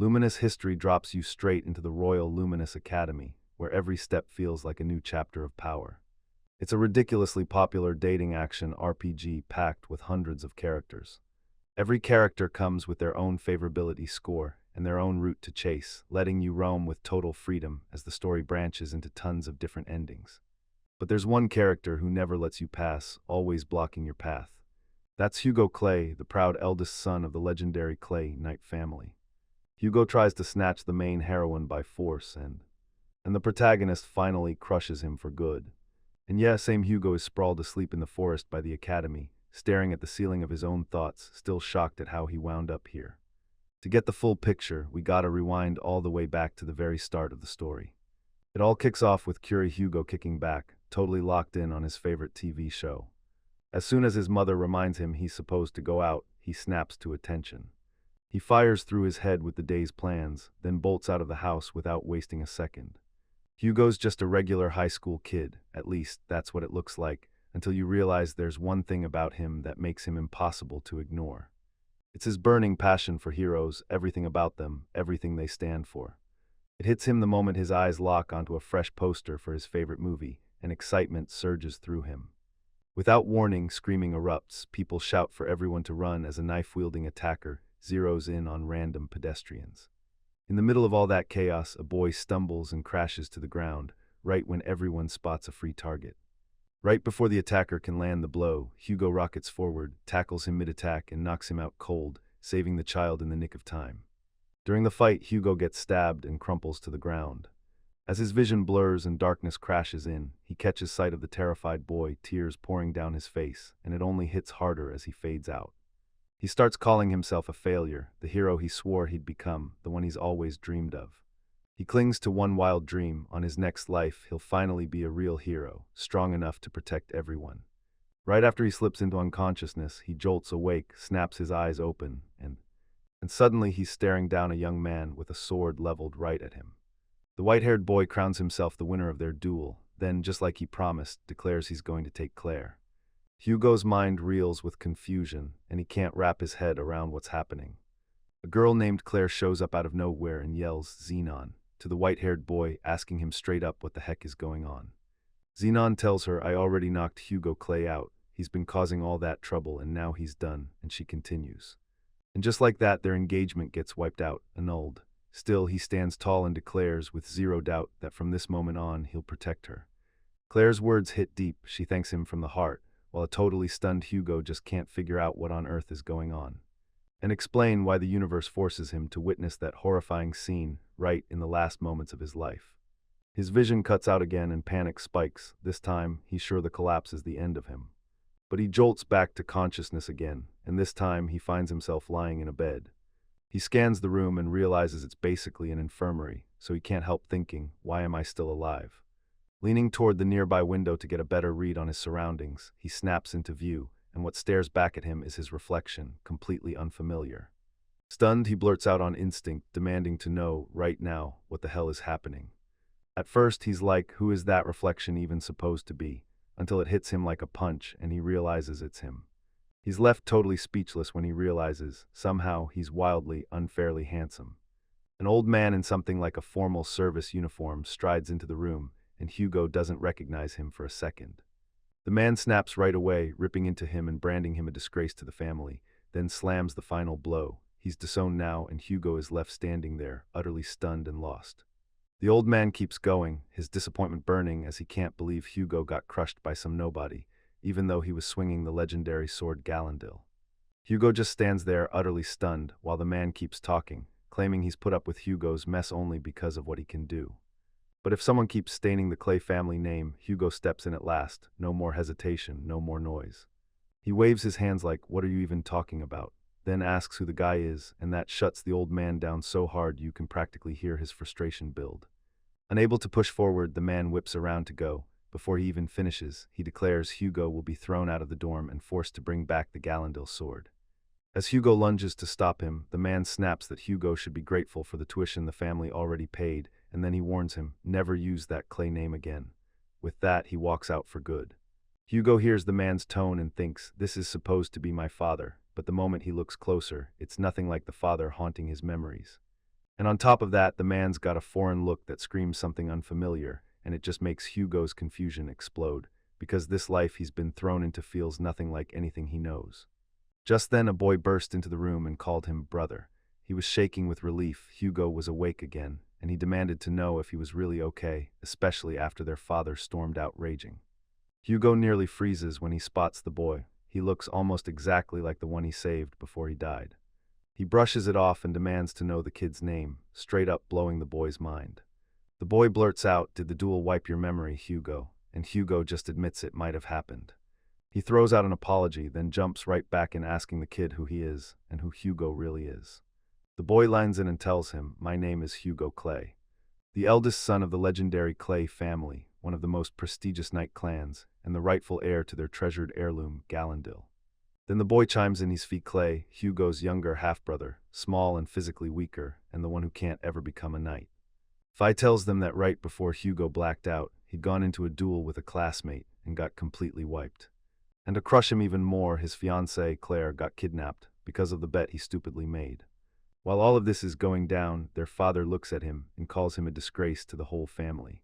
Luminous History drops you straight into the Royal Luminous Academy, where every step feels like a new chapter of power. It's a ridiculously popular dating action RPG packed with hundreds of characters. Every character comes with their own favorability score and their own route to chase, letting you roam with total freedom as the story branches into tons of different endings. But there's one character who never lets you pass, always blocking your path. That's Hugo Clay, the proud eldest son of the legendary Clay Knight family. Hugo tries to snatch the main heroine by force, and the protagonist finally crushes him for good. And yeah, same Hugo is sprawled asleep in the forest by the academy, staring at the ceiling of his own thoughts, still shocked at how he wound up here. To get the full picture, we gotta rewind all the way back to the very start of the story. It all kicks off with Curie Hugo kicking back, totally locked in on his favorite TV show. As soon as his mother reminds him he's supposed to go out, he snaps to attention. He fires through his head with the day's plans, then bolts out of the house without wasting a second. Hugo's just a regular high school kid, at least that's what it looks like, until you realize there's one thing about him that makes him impossible to ignore. It's his burning passion for heroes, everything about them, everything they stand for. It hits him the moment his eyes lock onto a fresh poster for his favorite movie, and excitement surges through him. Without warning, screaming erupts, people shout for everyone to run as a knife-wielding attacker zeroes in on random pedestrians. In the middle of all that chaos, a boy stumbles and crashes to the ground, right when everyone spots a free target. Right before the attacker can land the blow, Hugo rockets forward, tackles him mid-attack, and knocks him out cold, saving the child in the nick of time. During the fight, Hugo gets stabbed and crumples to the ground. As his vision blurs and darkness crashes in, he catches sight of the terrified boy, tears pouring down his face, and it only hits harder as he fades out. He starts calling himself a failure, the hero he swore he'd become, the one he's always dreamed of. He clings to one wild dream: on his next life, he'll finally be a real hero, strong enough to protect everyone. Right after he slips into unconsciousness, he jolts awake, snaps his eyes open, and suddenly he's staring down a young man with a sword leveled right at him. The white-haired boy crowns himself the winner of their duel, then, just like he promised, declares he's going to take Claire. Hugo's mind reels with confusion, and he can't wrap his head around what's happening. A girl named Claire shows up out of nowhere and yells, "Xenon," to the white-haired boy, asking him straight up what the heck is going on. Xenon tells her, "I already knocked Hugo Clay out. He's been causing all that trouble, and now he's done," and she continues. And just like that, their engagement gets wiped out, annulled. Still, he stands tall and declares, with zero doubt, that from this moment on, he'll protect her. Claire's words hit deep. She thanks him from the heart, while a totally stunned Hugo just can't figure out what on earth is going on, and explain why the universe forces him to witness that horrifying scene right in the last moments of his life. His vision cuts out again and panic spikes. This time, he's sure the collapse is the end of him. But he jolts back to consciousness again, and this time he finds himself lying in a bed. He scans the room and realizes it's basically an infirmary, so he can't help thinking, why am I still alive? Leaning toward the nearby window to get a better read on his surroundings, he snaps into view, and what stares back at him is his reflection, completely unfamiliar. Stunned, he blurts out on instinct, demanding to know, right now, what the hell is happening. At first, he's like, who is that reflection even supposed to be? Until it hits him like a punch, and he realizes it's him. He's left totally speechless when he realizes, somehow, he's wildly, unfairly handsome. An old man in something like a formal service uniform strides into the room, and Hugo doesn't recognize him for a second. The man snaps right away, ripping into him and branding him a disgrace to the family, then slams the final blow. He's disowned now, and Hugo is left standing there, utterly stunned and lost. The old man keeps going, his disappointment burning as he can't believe Hugo got crushed by some nobody, even though he was swinging the legendary sword Gallandil. Hugo just stands there, utterly stunned, while the man keeps talking, claiming he's put up with Hugo's mess only because of what he can do. But if someone keeps staining the Clay family name, Hugo steps in at last. No more hesitation, no more noise. He waves his hands like, what are you even talking about? Then asks who the guy is, and that shuts the old man down so hard you can practically hear his frustration build. Unable to push forward, the man whips around to go. Before he even finishes, he declares Hugo will be thrown out of the dorm and forced to bring back the Gallandil sword. As Hugo lunges to stop him, the man snaps that Hugo should be grateful for the tuition the family already paid, and then he warns him, never use that Clay name again. With that, he walks out for good. Hugo hears the man's tone and thinks, this is supposed to be my father, but the moment he looks closer, it's nothing like the father haunting his memories. And on top of that, the man's got a foreign look that screams something unfamiliar, and it just makes Hugo's confusion explode, because this life he's been thrown into feels nothing like anything he knows. Just then, a boy burst into the room and called him brother. He was shaking with relief. Hugo was awake again, and he demanded to know if he was really okay, especially after their father stormed out raging. Hugo nearly freezes when he spots the boy. He looks almost exactly like the one he saved before he died. He brushes it off and demands to know the kid's name, straight up blowing the boy's mind. The boy blurts out, "Did the duel wipe your memory, Hugo?" And Hugo just admits it might have happened. He throws out an apology, then jumps right back in asking the kid who he is and who Hugo really is. The boy lines in and tells him, "My name is Hugo Clay, the eldest son of the legendary Clay family, one of the most prestigious knight clans, and the rightful heir to their treasured heirloom, Gallandil." Then the boy chimes in he's Fee Clay, Hugo's younger half-brother, small and physically weaker, and the one who can't ever become a knight. Fi tells them that right before Hugo blacked out, he'd gone into a duel with a classmate and got completely wiped. And to crush him even more, his fiancée, Claire, got kidnapped because of the bet he stupidly made. While all of this is going down, their father looks at him and calls him a disgrace to the whole family.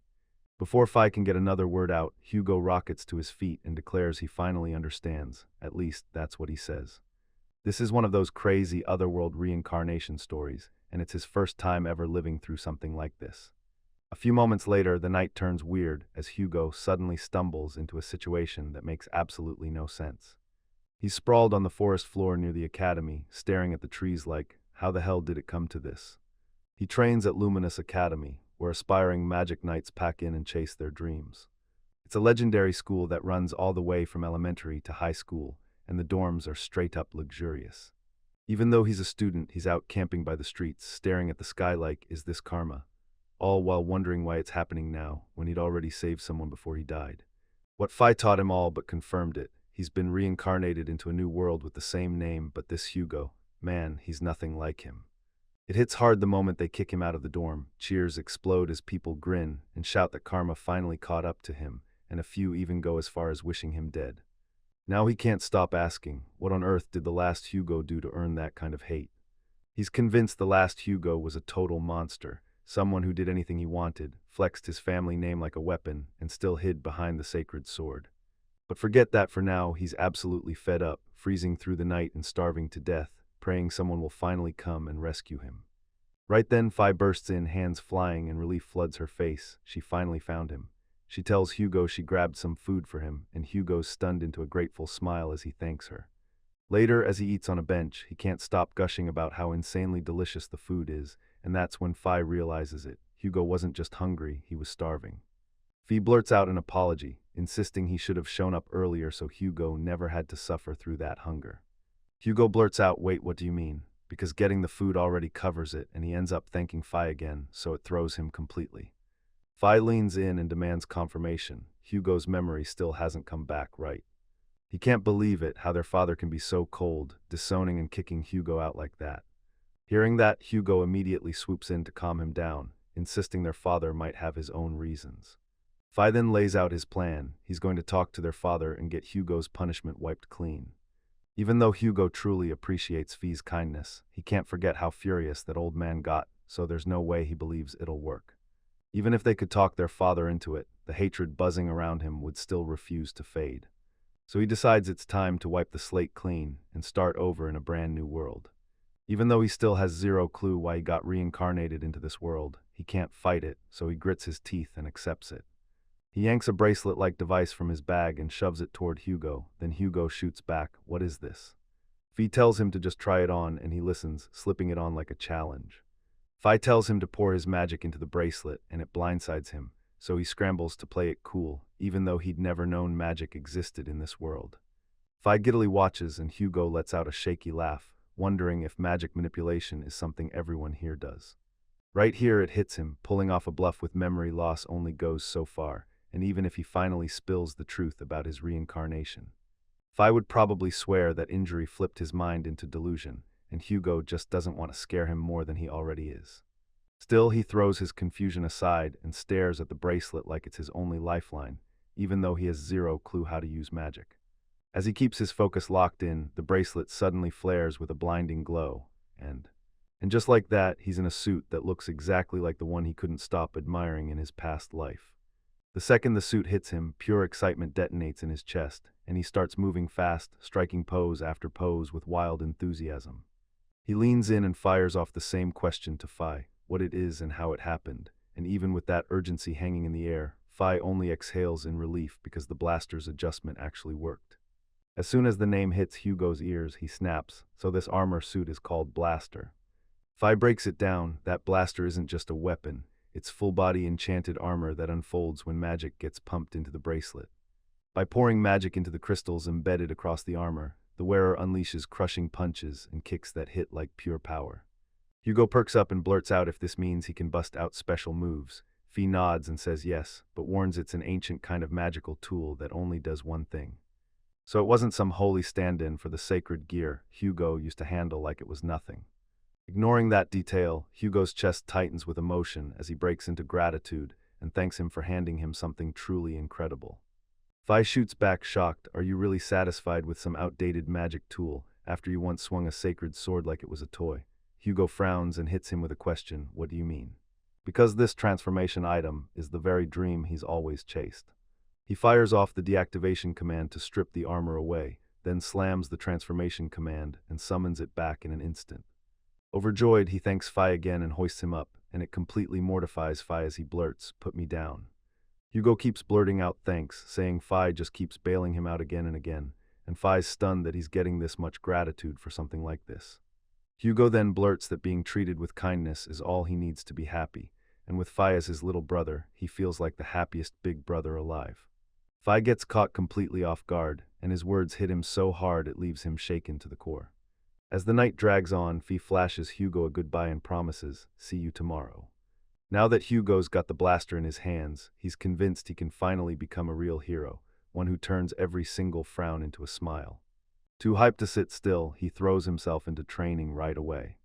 Before Fi can get another word out, Hugo rockets to his feet and declares he finally understands. At least, that's what he says. This is one of those crazy otherworld reincarnation stories, and it's his first time ever living through something like this. A few moments later, the night turns weird as Hugo suddenly stumbles into a situation that makes absolutely no sense. He's sprawled on the forest floor near the academy, staring at the trees like, how the hell did it come to this? He trains at Luminous Academy, where aspiring magic knights pack in and chase their dreams. It's a legendary school that runs all the way from elementary to high school, and the dorms are straight up luxurious. Even though he's a student, he's out camping by the streets, staring at the sky like, is this karma? All while wondering why it's happening now, when he'd already saved someone before he died. What Fi taught him all but confirmed it. He's been reincarnated into a new world with the same name, but this Hugo, man, he's nothing like him. It hits hard the moment they kick him out of the dorm. Cheers explode as people grin and shout that karma finally caught up to him, and a few even go as far as wishing him dead. Now he can't stop asking, what on earth did the last Hugo do to earn that kind of hate? He's convinced the last Hugo was a total monster, someone who did anything he wanted, flexed his family name like a weapon, and still hid behind the sacred sword. But forget that for now. He's absolutely fed up, freezing through the night and starving to death, praying someone will finally come and rescue him. Right then, Fi bursts in, hands flying, and relief floods her face. She finally found him. She tells Hugo she grabbed some food for him, and Hugo's stunned into a grateful smile as he thanks her. Later, as he eats on a bench, he can't stop gushing about how insanely delicious the food is, and that's when Fi realizes it. Hugo wasn't just hungry, he was starving. Fi blurts out an apology, insisting he should have shown up earlier so Hugo never had to suffer through that hunger. Hugo blurts out, "Wait, what do you mean?" Because getting the food already covers it, and he ends up thanking Fi again, so it throws him completely. Fi leans in and demands confirmation. Hugo's memory still hasn't come back right. He can't believe it, how their father can be so cold, disowning and kicking Hugo out like that. Hearing that, Hugo immediately swoops in to calm him down, insisting their father might have his own reasons. Fi then lays out his plan. He's going to talk to their father and get Hugo's punishment wiped clean. Even though Hugo truly appreciates Fi's kindness, he can't forget how furious that old man got, so there's no way he believes it'll work. Even if they could talk their father into it, the hatred buzzing around him would still refuse to fade. So he decides it's time to wipe the slate clean and start over in a brand new world. Even though he still has zero clue why he got reincarnated into this world, he can't fight it, so he grits his teeth and accepts it. He yanks a bracelet-like device from his bag and shoves it toward Hugo, then Hugo shoots back, "What is this?" Fi tells him to just try it on, and he listens, slipping it on like a challenge. Fi tells him to pour his magic into the bracelet, and it blindsides him, so he scrambles to play it cool, even though he'd never known magic existed in this world. Fi giddily watches, and Hugo lets out a shaky laugh, wondering if magic manipulation is something everyone here does. Right here it hits him, pulling off a bluff with memory loss only goes so far, and even if he finally spills the truth about his reincarnation. Fi would probably swear that injury flipped his mind into delusion, and Hugo just doesn't want to scare him more than he already is. Still, he throws his confusion aside and stares at the bracelet like it's his only lifeline, even though he has zero clue how to use magic. As he keeps his focus locked in, the bracelet suddenly flares with a blinding glow, and And just like that, he's in a suit that looks exactly like the one he couldn't stop admiring in his past life. The second the suit hits him, pure excitement detonates in his chest, and he starts moving fast, striking pose after pose with wild enthusiasm. He leans in and fires off the same question to Fi, what it is and how it happened, and even with that urgency hanging in the air, Fi only exhales in relief because the blaster's adjustment actually worked. As soon as the name hits Hugo's ears, he snaps, so this armor suit is called Blaster. Fi breaks it down, that blaster isn't just a weapon, it's full-body enchanted armor that unfolds when magic gets pumped into the bracelet. By pouring magic into the crystals embedded across the armor, the wearer unleashes crushing punches and kicks that hit like pure power. Hugo perks up and blurts out if this means he can bust out special moves. Fi nods and says yes, but warns it's an ancient kind of magical tool that only does one thing. So it wasn't some holy stand-in for the sacred gear Hugo used to handle like it was nothing. Ignoring that detail, Hugo's chest tightens with emotion as he breaks into gratitude and thanks him for handing him something truly incredible. Fi shoots back shocked, are you really satisfied with some outdated magic tool after you once swung a sacred sword like it was a toy? Hugo frowns and hits him with a question, what do you mean? Because this transformation item is the very dream he's always chased. He fires off the deactivation command to strip the armor away, then slams the transformation command and summons it back in an instant. Overjoyed, he thanks Fi again and hoists him up, and it completely mortifies Fi as he blurts, put me down. Hugo keeps blurting out thanks, saying Fi just keeps bailing him out again and again, and Fi's stunned that he's getting this much gratitude for something like this. Hugo then blurts that being treated with kindness is all he needs to be happy, and with Fi as his little brother, he feels like the happiest big brother alive. Fi gets caught completely off guard, and his words hit him so hard it leaves him shaken to the core. As the night drags on, Fi flashes Hugo a goodbye and promises, see you tomorrow. Now that Hugo's got the blaster in his hands, he's convinced he can finally become a real hero, one who turns every single frown into a smile. Too hyped to sit still, he throws himself into training right away.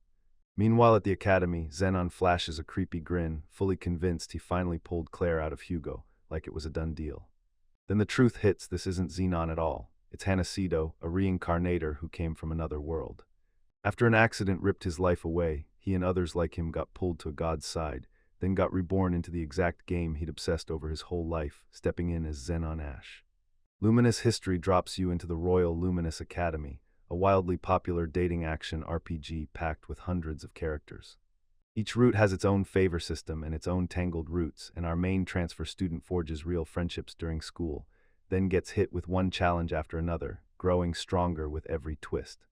Meanwhile at the academy, Zenon flashes a creepy grin, fully convinced he finally pulled Claire out of Hugo, like it was a done deal. Then the truth hits, this isn't Zenon at all. It's Hanesido, a reincarnator who came from another world. After an accident ripped his life away, he and others like him got pulled to a god's side, then got reborn into the exact game he'd obsessed over his whole life, stepping in as Zenon Ash. Luminous History drops you into the Royal Luminous Academy, a wildly popular dating action RPG packed with hundreds of characters. Each route has its own favor system and its own tangled routes, and our main transfer student forges real friendships during school, then gets hit with one challenge after another, growing stronger with every twist.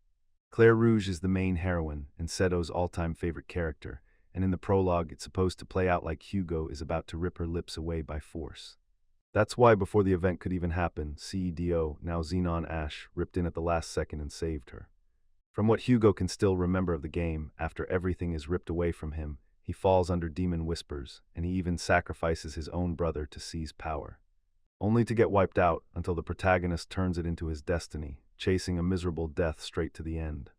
Claire Rouge is the main heroine and Seto's all-time favorite character, and in the prologue it's supposed to play out like Hugo is about to rip her lips away by force. That's why before the event could even happen, CEDO, now Zenon Ash, ripped in at the last second and saved her. From what Hugo can still remember of the game, after everything is ripped away from him, he falls under demon whispers, and he even sacrifices his own brother to seize power. Only to get wiped out until the protagonist turns it into his destiny, chasing a miserable death straight to the end.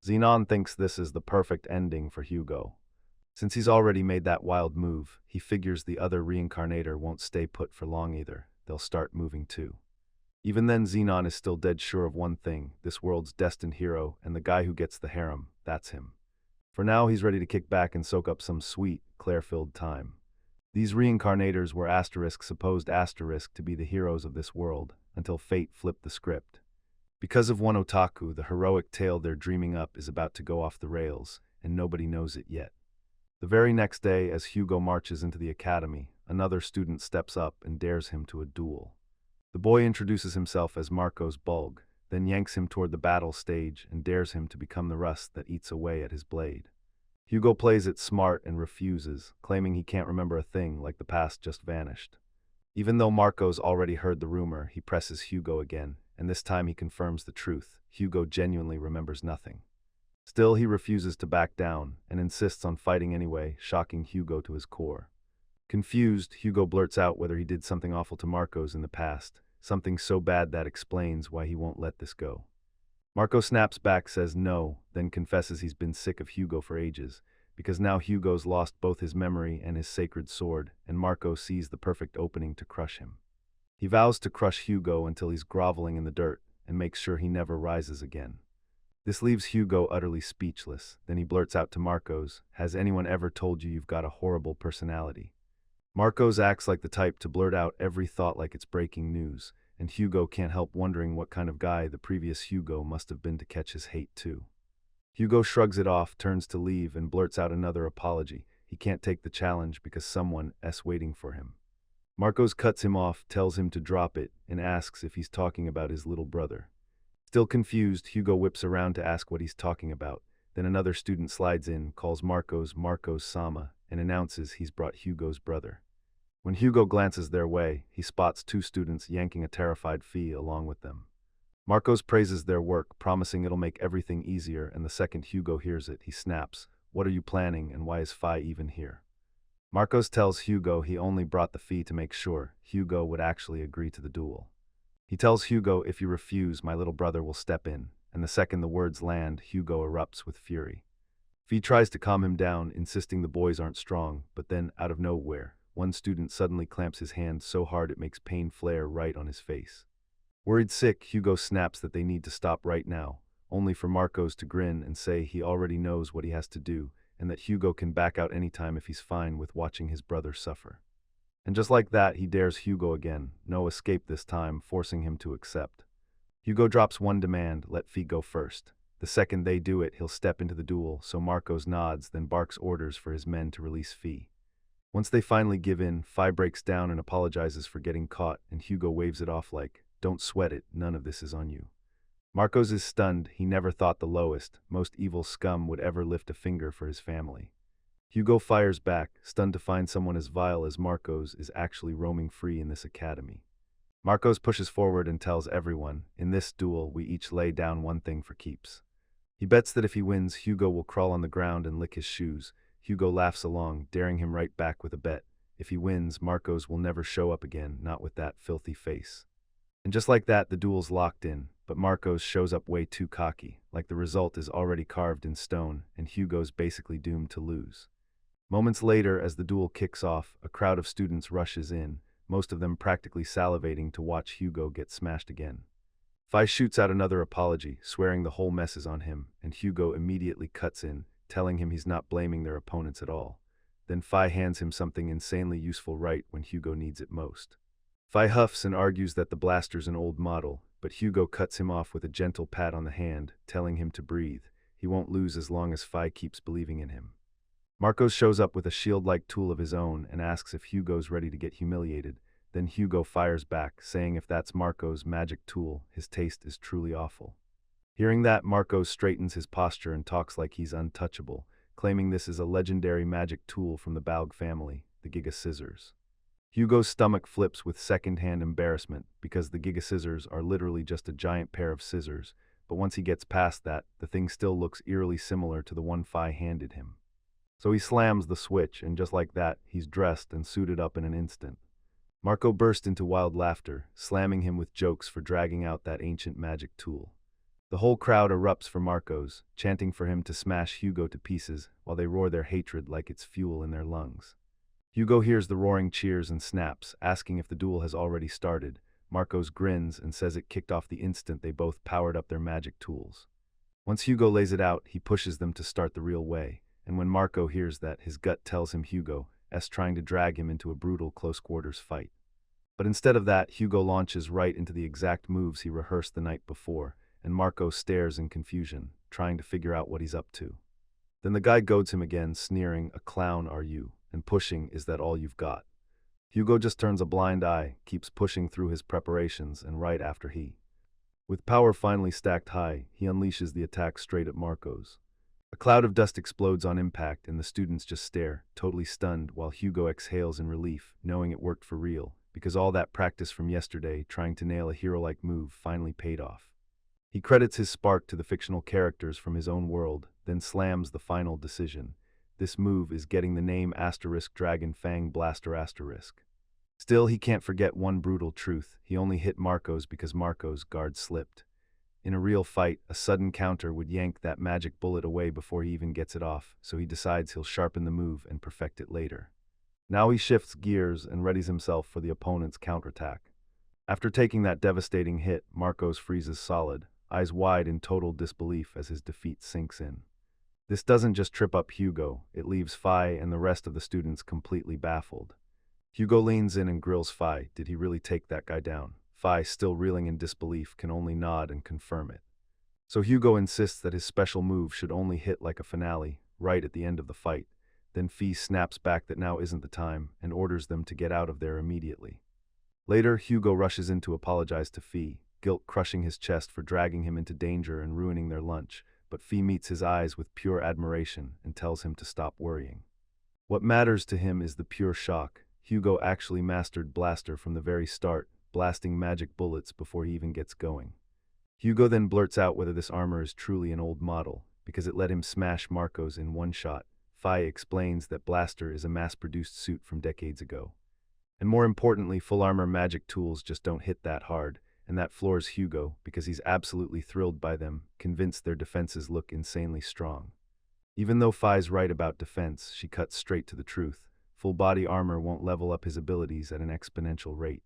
Zenon thinks this is the perfect ending for Hugo. Since he's already made that wild move, he figures the other reincarnator won't stay put for long either, they'll start moving too. Even then, Zenon is still dead sure of one thing, this world's destined hero, and the guy who gets the harem, that's him. For now, he's ready to kick back and soak up some sweet, Claire-filled time. These reincarnators were supposed to be the heroes of this world, until fate flipped the script. Because of one otaku, the heroic tale they're dreaming up is about to go off the rails, and nobody knows it yet. The very next day, as Hugo marches into the academy, another student steps up and dares him to a duel. The boy introduces himself as Marcos Bulg, then yanks him toward the battle stage and dares him to become the rust that eats away at his blade. Hugo plays it smart and refuses, claiming he can't remember a thing like the past just vanished. Even though Marcos already heard the rumor, he presses Hugo again, and this time he confirms the truth. Hugo genuinely remembers nothing. Still, he refuses to back down and insists on fighting anyway, shocking Hugo to his core. Confused, Hugo blurts out whether he did something awful to Marcos in the past, something so bad that explains why he won't let this go. Marco snaps back, says no, then confesses he's been sick of Hugo for ages, because now Hugo's lost both his memory and his sacred sword, and Marco sees the perfect opening to crush him. He vows to crush Hugo until he's groveling in the dirt, and makes sure he never rises again. This leaves Hugo utterly speechless. Then he blurts out to Marcos, "Has anyone ever told you you've got a horrible personality?" Marcos acts like the type to blurt out every thought like it's breaking news, and Hugo can't help wondering what kind of guy the previous Hugo must have been to catch his hate too. Hugo shrugs it off, turns to leave, and blurts out another apology. He can't take the challenge because someone's waiting for him. Marcos cuts him off, tells him to drop it, and asks if he's talking about his little brother. Still confused, Hugo whips around to ask what he's talking about. Then another student slides in, calls Marcos Sama, and announces he's brought Hugo's brother. When Hugo glances their way, he spots two students yanking a terrified Fee along with them. Marcos praises their work, promising it'll make everything easier, and the second Hugo hears it, he snaps, "What are you planning, and why is Fi even here?" Marcos tells Hugo he only brought the Fee to make sure Hugo would actually agree to the duel. He tells Hugo, "If you refuse, my little brother will step in," and the second the words land, Hugo erupts with fury. Fee tries to calm him down, insisting the boys aren't strong, but then, out of nowhere, one student suddenly clamps his hand so hard it makes pain flare right on his face. Worried sick, Hugo snaps that they need to stop right now, only for Marcos to grin and say he already knows what he has to do, and that Hugo can back out anytime if he's fine with watching his brother suffer. And just like that, he dares Hugo again, no escape this time, forcing him to accept. Hugo drops one demand, let Fee go first. The second they do it, he'll step into the duel, so Marcos nods, then barks orders for his men to release Fee. Once they finally give in, Fi breaks down and apologizes for getting caught, and Hugo waves it off like, "Don't sweat it, none of this is on you." Marcos is stunned. He never thought the lowest, most evil scum would ever lift a finger for his family. Hugo fires back, stunned to find someone as vile as Marcos is actually roaming free in this academy. Marcos pushes forward and tells everyone, "In this duel, we each lay down one thing for keeps." He bets that if he wins, Hugo will crawl on the ground and lick his shoes. Hugo laughs along, daring him right back with a bet. If he wins, Marcos will never show up again, not with that filthy face. And just like that, the duel's locked in, but Marcos shows up way too cocky, like the result is already carved in stone, and Hugo's basically doomed to lose. Moments later, as the duel kicks off, a crowd of students rushes in, most of them practically salivating to watch Hugo get smashed again. Fi shoots out another apology, swearing the whole mess is on him, and Hugo immediately cuts in, telling him he's not blaming their opponents at all. Then Fi hands him something insanely useful right when Hugo needs it most. Fi huffs and argues that the blaster's an old model, but Hugo cuts him off with a gentle pat on the hand, telling him to breathe. He won't lose as long as Fi keeps believing in him. Marcos shows up with a shield-like tool of his own and asks if Hugo's ready to get humiliated. Then Hugo fires back, saying if that's Marcos' magic tool, his taste is truly awful. Hearing that, Marcos straightens his posture and talks like he's untouchable, claiming this is a legendary magic tool from the Balg family, the Giga Scissors. Hugo's stomach flips with second-hand embarrassment because the Giga Scissors are literally just a giant pair of scissors, but once he gets past that, the thing still looks eerily similar to the one Fi handed him. So he slams the switch, and just like that, he's dressed and suited up in an instant. Marco burst into wild laughter, slamming him with jokes for dragging out that ancient magic tool. The whole crowd erupts for Marcos, chanting for him to smash Hugo to pieces while they roar their hatred like it's fuel in their lungs. Hugo hears the roaring cheers and snaps, asking if the duel has already started. Marcos grins and says it kicked off the instant they both powered up their magic tools. Once Hugo lays it out, he pushes them to start the real way. And when Marco hears that, his gut tells him Hugo's trying to drag him into a brutal close-quarters fight. But instead of that, Hugo launches right into the exact moves he rehearsed the night before, and Marco stares in confusion, trying to figure out what he's up to. Then the guy goads him again, sneering, "A clown are you, and pushing, is that all you've got?" Hugo just turns a blind eye, keeps pushing through his preparations, and right after with power finally stacked high, he unleashes the attack straight at Marcos. A cloud of dust explodes on impact, and the students just stare, totally stunned, while Hugo exhales in relief, knowing it worked for real, because all that practice from yesterday, trying to nail a hero-like move, finally paid off. He credits his spark to the fictional characters from his own world, then slams the final decision. This move is getting the name *Dragon Fang Blaster*. Still, he can't forget one brutal truth: he only hit Marcos because Marcos' guard slipped. In a real fight, a sudden counter would yank that magic bullet away before he even gets it off, so he decides he'll sharpen the move and perfect it later. Now he shifts gears and readies himself for the opponent's counterattack. After taking that devastating hit, Marcos freezes solid, eyes wide in total disbelief as his defeat sinks in. This doesn't just trip up Hugo, it leaves Fi and the rest of the students completely baffled. Hugo leans in and grills Fi. Did he really take that guy down? Fi, still reeling in disbelief, can only nod and confirm it. So Hugo insists that his special move should only hit like a finale, right at the end of the fight. Then Fi snaps back that now isn't the time and orders them to get out of there immediately. Later, Hugo rushes in to apologize to Fi, guilt crushing his chest for dragging him into danger and ruining their lunch, but Fi meets his eyes with pure admiration and tells him to stop worrying. What matters to him is the pure shock. Hugo actually mastered Blaster from the very start, blasting magic bullets before he even gets going. Hugo then blurts out whether this armor is truly an old model, because it let him smash Marcos in one shot. Fi explains that Blaster is a mass-produced suit from decades ago. And more importantly, full armor magic tools just don't hit that hard, and that floors Hugo because he's absolutely thrilled by them, convinced their defenses look insanely strong. Even though Fi's right about defense, she cuts straight to the truth. Full body armor won't level up his abilities at an exponential rate.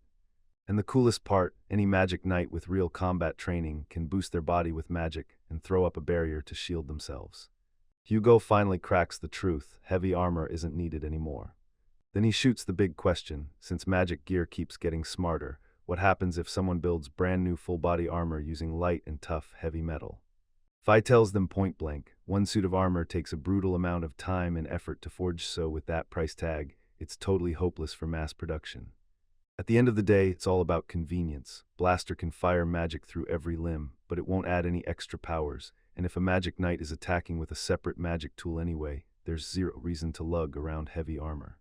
And the coolest part, any magic knight with real combat training can boost their body with magic and throw up a barrier to shield themselves. Hugo finally cracks the truth, heavy armor isn't needed anymore. Then he shoots the big question, since magic gear keeps getting smarter, what happens if someone builds brand new full body armor using light and tough heavy metal? Fi tells them point blank, one suit of armor takes a brutal amount of time and effort to forge, so with that price tag, it's totally hopeless for mass production. At the end of the day, it's all about convenience. Blaster can fire magic through every limb, but it won't add any extra powers, and if a magic knight is attacking with a separate magic tool anyway, there's zero reason to lug around heavy armor.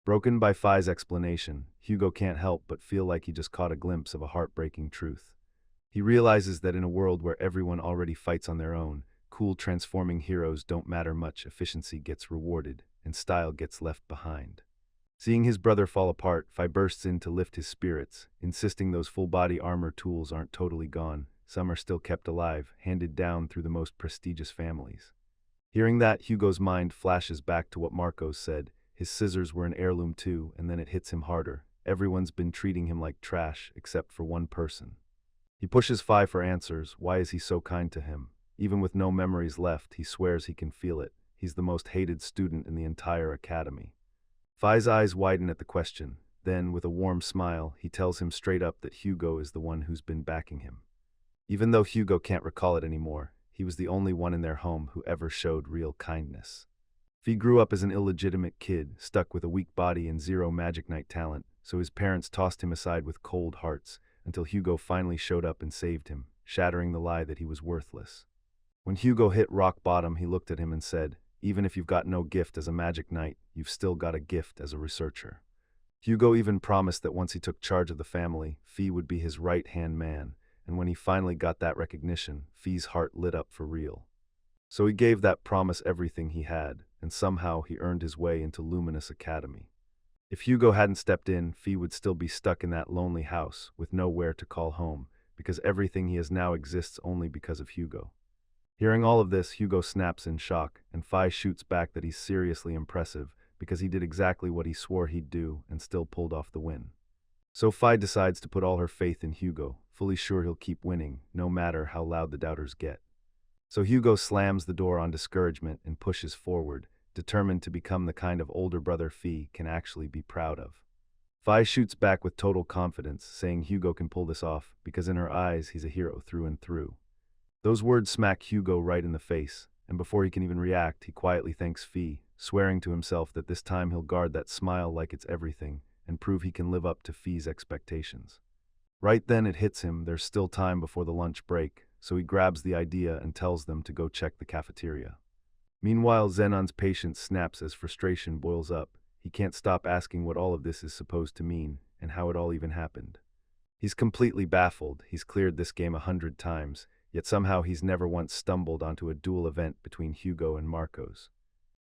Broken by Fi's explanation, Hugo can't help but feel like he just caught a glimpse of a heartbreaking truth. He realizes that in a world where everyone already fights on their own, cool transforming heroes don't matter much, efficiency gets rewarded, and style gets left behind. Seeing his brother fall apart, Fi bursts in to lift his spirits, insisting those full-body armor tools aren't totally gone, some are still kept alive, handed down through the most prestigious families. Hearing that, Hugo's mind flashes back to what Marcos said. His scissors were an heirloom too, and then it hits him harder. Everyone's been treating him like trash, except for one person. He pushes Fi for answers. Why is he so kind to him? Even with no memories left, he swears he can feel it. He's the most hated student in the entire academy. Fi's eyes widen at the question. Then, with a warm smile, he tells him straight up that Hugo is the one who's been backing him. Even though Hugo can't recall it anymore, he was the only one in their home who ever showed real kindness. Fi grew up as an illegitimate kid, stuck with a weak body and zero magic knight talent, so his parents tossed him aside with cold hearts, until Hugo finally showed up and saved him, shattering the lie that he was worthless. When Hugo hit rock bottom, he looked at him and said, "Even if you've got no gift as a magic knight, you've still got a gift as a researcher." Hugo even promised that once he took charge of the family, Fi would be his right-hand man, and when he finally got that recognition, Fi's heart lit up for real. So he gave that promise everything he had, and somehow he earned his way into Luminous Academy. If Hugo hadn't stepped in, Fi would still be stuck in that lonely house with nowhere to call home, because everything he has now exists only because of Hugo. Hearing all of this, Hugo snaps in shock, and Fi shoots back that he's seriously impressive because he did exactly what he swore he'd do and still pulled off the win. So Fi decides to put all her faith in Hugo, fully sure he'll keep winning, no matter how loud the doubters get. So Hugo slams the door on discouragement and pushes forward, determined to become the kind of older brother Fi can actually be proud of. Fi shoots back with total confidence, saying Hugo can pull this off because in her eyes he's a hero through and through. Those words smack Hugo right in the face, and before he can even react, he quietly thanks Fi, swearing to himself that this time he'll guard that smile like it's everything and prove he can live up to Fi's expectations. Right then it hits him there's still time before the lunch break, so he grabs the idea and tells them to go check the cafeteria. Meanwhile, Zenon's patience snaps as frustration boils up. He can't stop asking what all of this is supposed to mean and how it all even happened. He's completely baffled. He's cleared this game 100 times, yet somehow he's never once stumbled onto a duel event between Hugo and Marcos.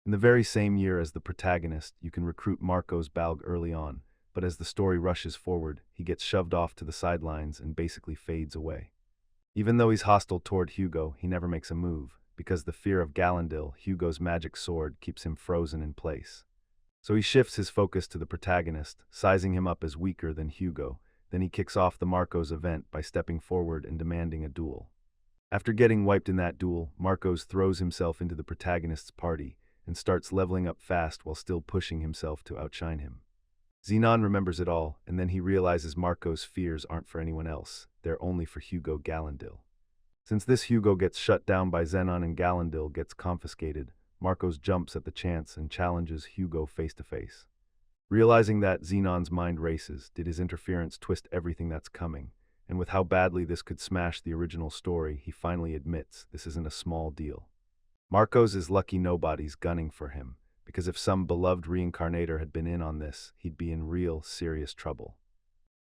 In the very same year as the protagonist, you can recruit Marcos Balg early on, but as the story rushes forward, he gets shoved off to the sidelines and basically fades away. Even though he's hostile toward Hugo, he never makes a move, because the fear of Gallandil, Hugo's magic sword, keeps him frozen in place. So he shifts his focus to the protagonist, sizing him up as weaker than Hugo. Then he kicks off the Marcos event by stepping forward and demanding a duel. After getting wiped in that duel, Marcos throws himself into the protagonist's party and starts leveling up fast while still pushing himself to outshine him. Zenon remembers it all, and then he realizes Marco's fears aren't for anyone else, they're only for Hugo Gallandil. Since this Hugo gets shut down by Zenon and Gallandil gets confiscated, Marcos jumps at the chance and challenges Hugo face to face. Realizing that, Zenon's mind races. Did his interference twist everything that's coming? And with how badly this could smash the original story, he finally admits this isn't a small deal. Marcos is lucky nobody's gunning for him, because if some beloved reincarnator had been in on this, he'd be in real, serious trouble.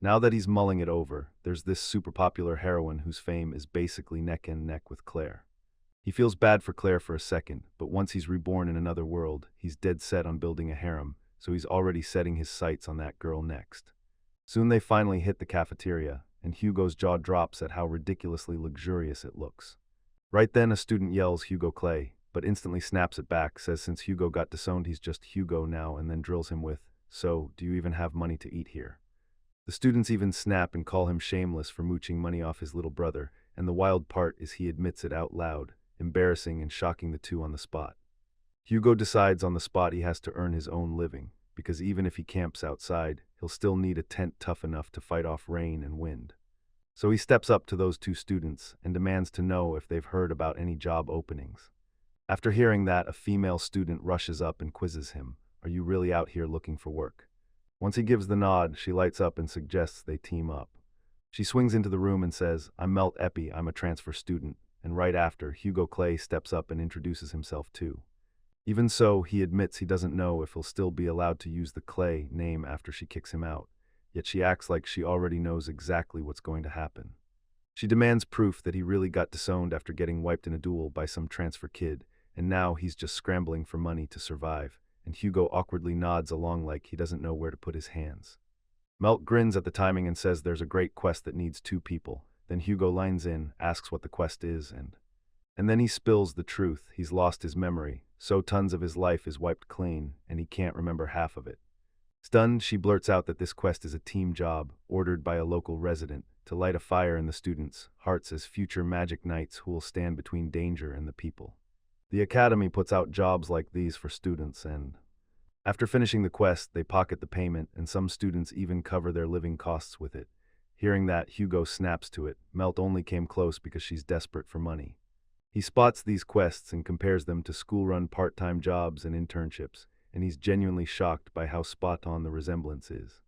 Now that he's mulling it over, there's this super popular heroine whose fame is basically neck and neck with Claire. He feels bad for Claire for a second, but once he's reborn in another world, he's dead set on building a harem, so he's already setting his sights on that girl next. Soon they finally hit the cafeteria, and Hugo's jaw drops at how ridiculously luxurious it looks. Right then a student yells Hugo Clay, but instantly snaps it back, says since Hugo got disowned he's just Hugo now, and then drills him with, "So, do you even have money to eat here?" The students even snap and call him shameless for mooching money off his little brother, and the wild part is he admits it out loud, embarrassing and shocking the two on the spot. Hugo decides on the spot he has to earn his own living, because even if he camps outside, he'll still need a tent tough enough to fight off rain and wind. So he steps up to those two students and demands to know if they've heard about any job openings. After hearing that, a female student rushes up and quizzes him, "Are you really out here looking for work?" Once he gives the nod, she lights up and suggests they team up. She swings into the room and says, "I'm Melt Epi, I'm a transfer student," and right after, Hugo Clay steps up and introduces himself too. Even so, he admits he doesn't know if he'll still be allowed to use the Clay name after she kicks him out, yet she acts like she already knows exactly what's going to happen. She demands proof that he really got disowned after getting wiped in a duel by some transfer kid, and now he's just scrambling for money to survive, and Hugo awkwardly nods along like he doesn't know where to put his hands. Melt grins at the timing and says there's a great quest that needs 2 people. Then Hugo lines in, asks what the quest is, and then he spills the truth. He's lost his memory, so tons of his life is wiped clean, and he can't remember half of it. Stunned, she blurts out that this quest is a team job, ordered by a local resident, to light a fire in the students' hearts as future magic knights who will stand between danger and the people. The academy puts out jobs like these for students, and after finishing the quest, they pocket the payment, and some students even cover their living costs with it. Hearing that, Hugo snaps to it. Melt only came close because she's desperate for money. He spots these quests and compares them to school-run part-time jobs and internships, and he's genuinely shocked by how spot-on the resemblance is.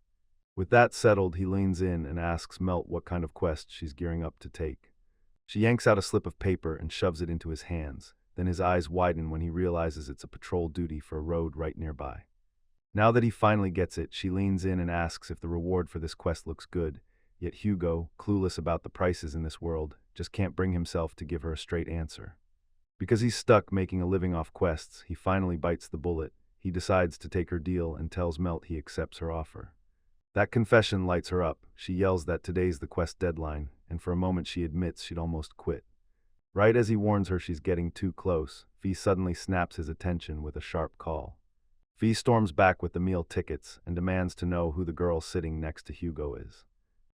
With that settled, he leans in and asks Melt what kind of quest she's gearing up to take. She yanks out a slip of paper and shoves it into his hands. Then his eyes widen when he realizes it's a patrol duty for a road right nearby. Now that he finally gets it, she leans in and asks if the reward for this quest looks good, yet Hugo, clueless about the prices in this world, just can't bring himself to give her a straight answer. Because he's stuck making a living off quests, he finally bites the bullet. He decides to take her deal and tells Melt he accepts her offer. That confession lights her up. She yells that today's the quest deadline, and for a moment she admits she'd almost quit. Right as he warns her she's getting too close, Fee suddenly snaps his attention with a sharp call. Fee storms back with the meal tickets and demands to know who the girl sitting next to Hugo is.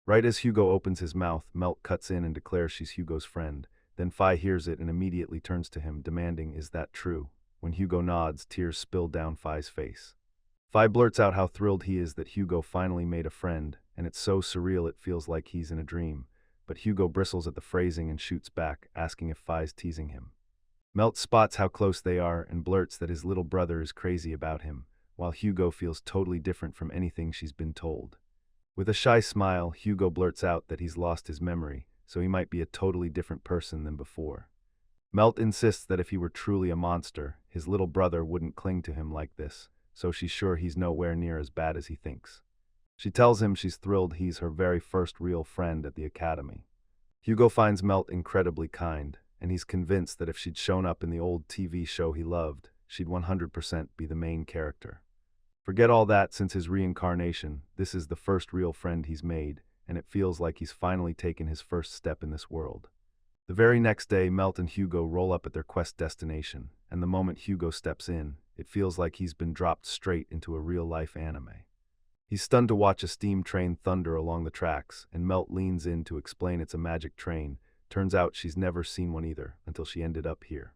Right as Hugo opens his mouth, Melt cuts in and declares she's Hugo's friend. Then Fi hears it and immediately turns to him, demanding, "Is that true?" When Hugo nods, tears spill down Fi's face. Fi blurts out how thrilled he is that Hugo finally made a friend, and it's so surreal it feels like he's in a dream. But Hugo bristles at the phrasing and shoots back, asking if Fi's teasing him. Melt spots how close they are and blurts that his little brother is crazy about him, while Hugo feels totally different from anything she's been told. With a shy smile, Hugo blurts out that he's lost his memory, so he might be a totally different person than before. Melt insists that if he were truly a monster, his little brother wouldn't cling to him like this, so she's sure he's nowhere near as bad as he thinks. She tells him she's thrilled he's her very first real friend at the academy. Hugo finds Melt incredibly kind, and he's convinced that if she'd shown up in the old TV show he loved, she'd 100% be the main character. Forget all that, since his reincarnation, this is the first real friend he's made, and it feels like he's finally taken his first step in this world. The very next day, Melt and Hugo roll up at their quest destination, and the moment Hugo steps in, it feels like he's been dropped straight into a real-life anime. He's stunned to watch a steam train thunder along the tracks, and Melt leans in to explain it's a magic train, Turns out she's never seen one either, until she ended up here.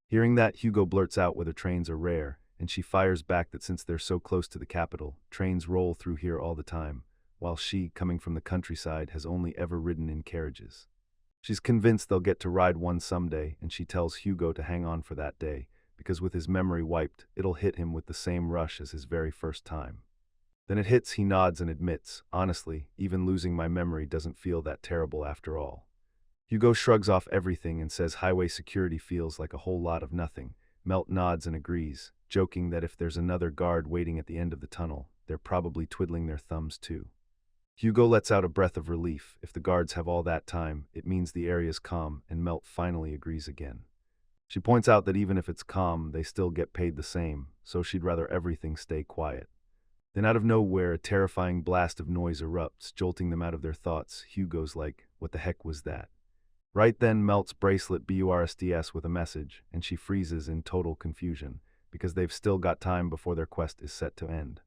Hearing that, Hugo blurts out whether trains are rare, and she fires back that since they're so close to the capital, trains roll through here all the time, while she, coming from the countryside, has only ever ridden in carriages. She's convinced they'll get to ride one someday, and she tells Hugo to hang on for that day, because with his memory wiped, it'll hit him with the same rush as his very first time. Then it hits, he nods and admits, honestly, even losing my memory doesn't feel that terrible after all. Hugo shrugs off everything and says highway security feels like a whole lot of nothing. Melt nods and agrees, joking that if there's another guard waiting at the end of the tunnel, they're probably twiddling their thumbs too. Hugo lets out a breath of relief. If the guards have all that time, it means the area's calm, and Melt finally agrees again. She points out that even if it's calm, they still get paid the same, so she'd rather everything stay quiet. Then out of nowhere, a terrifying blast of noise erupts, jolting them out of their thoughts. Hugo's like, what the heck was that? Right then, Melt's bracelet bursts with a message, and she freezes in total confusion, because they've still got time before their quest is set to end.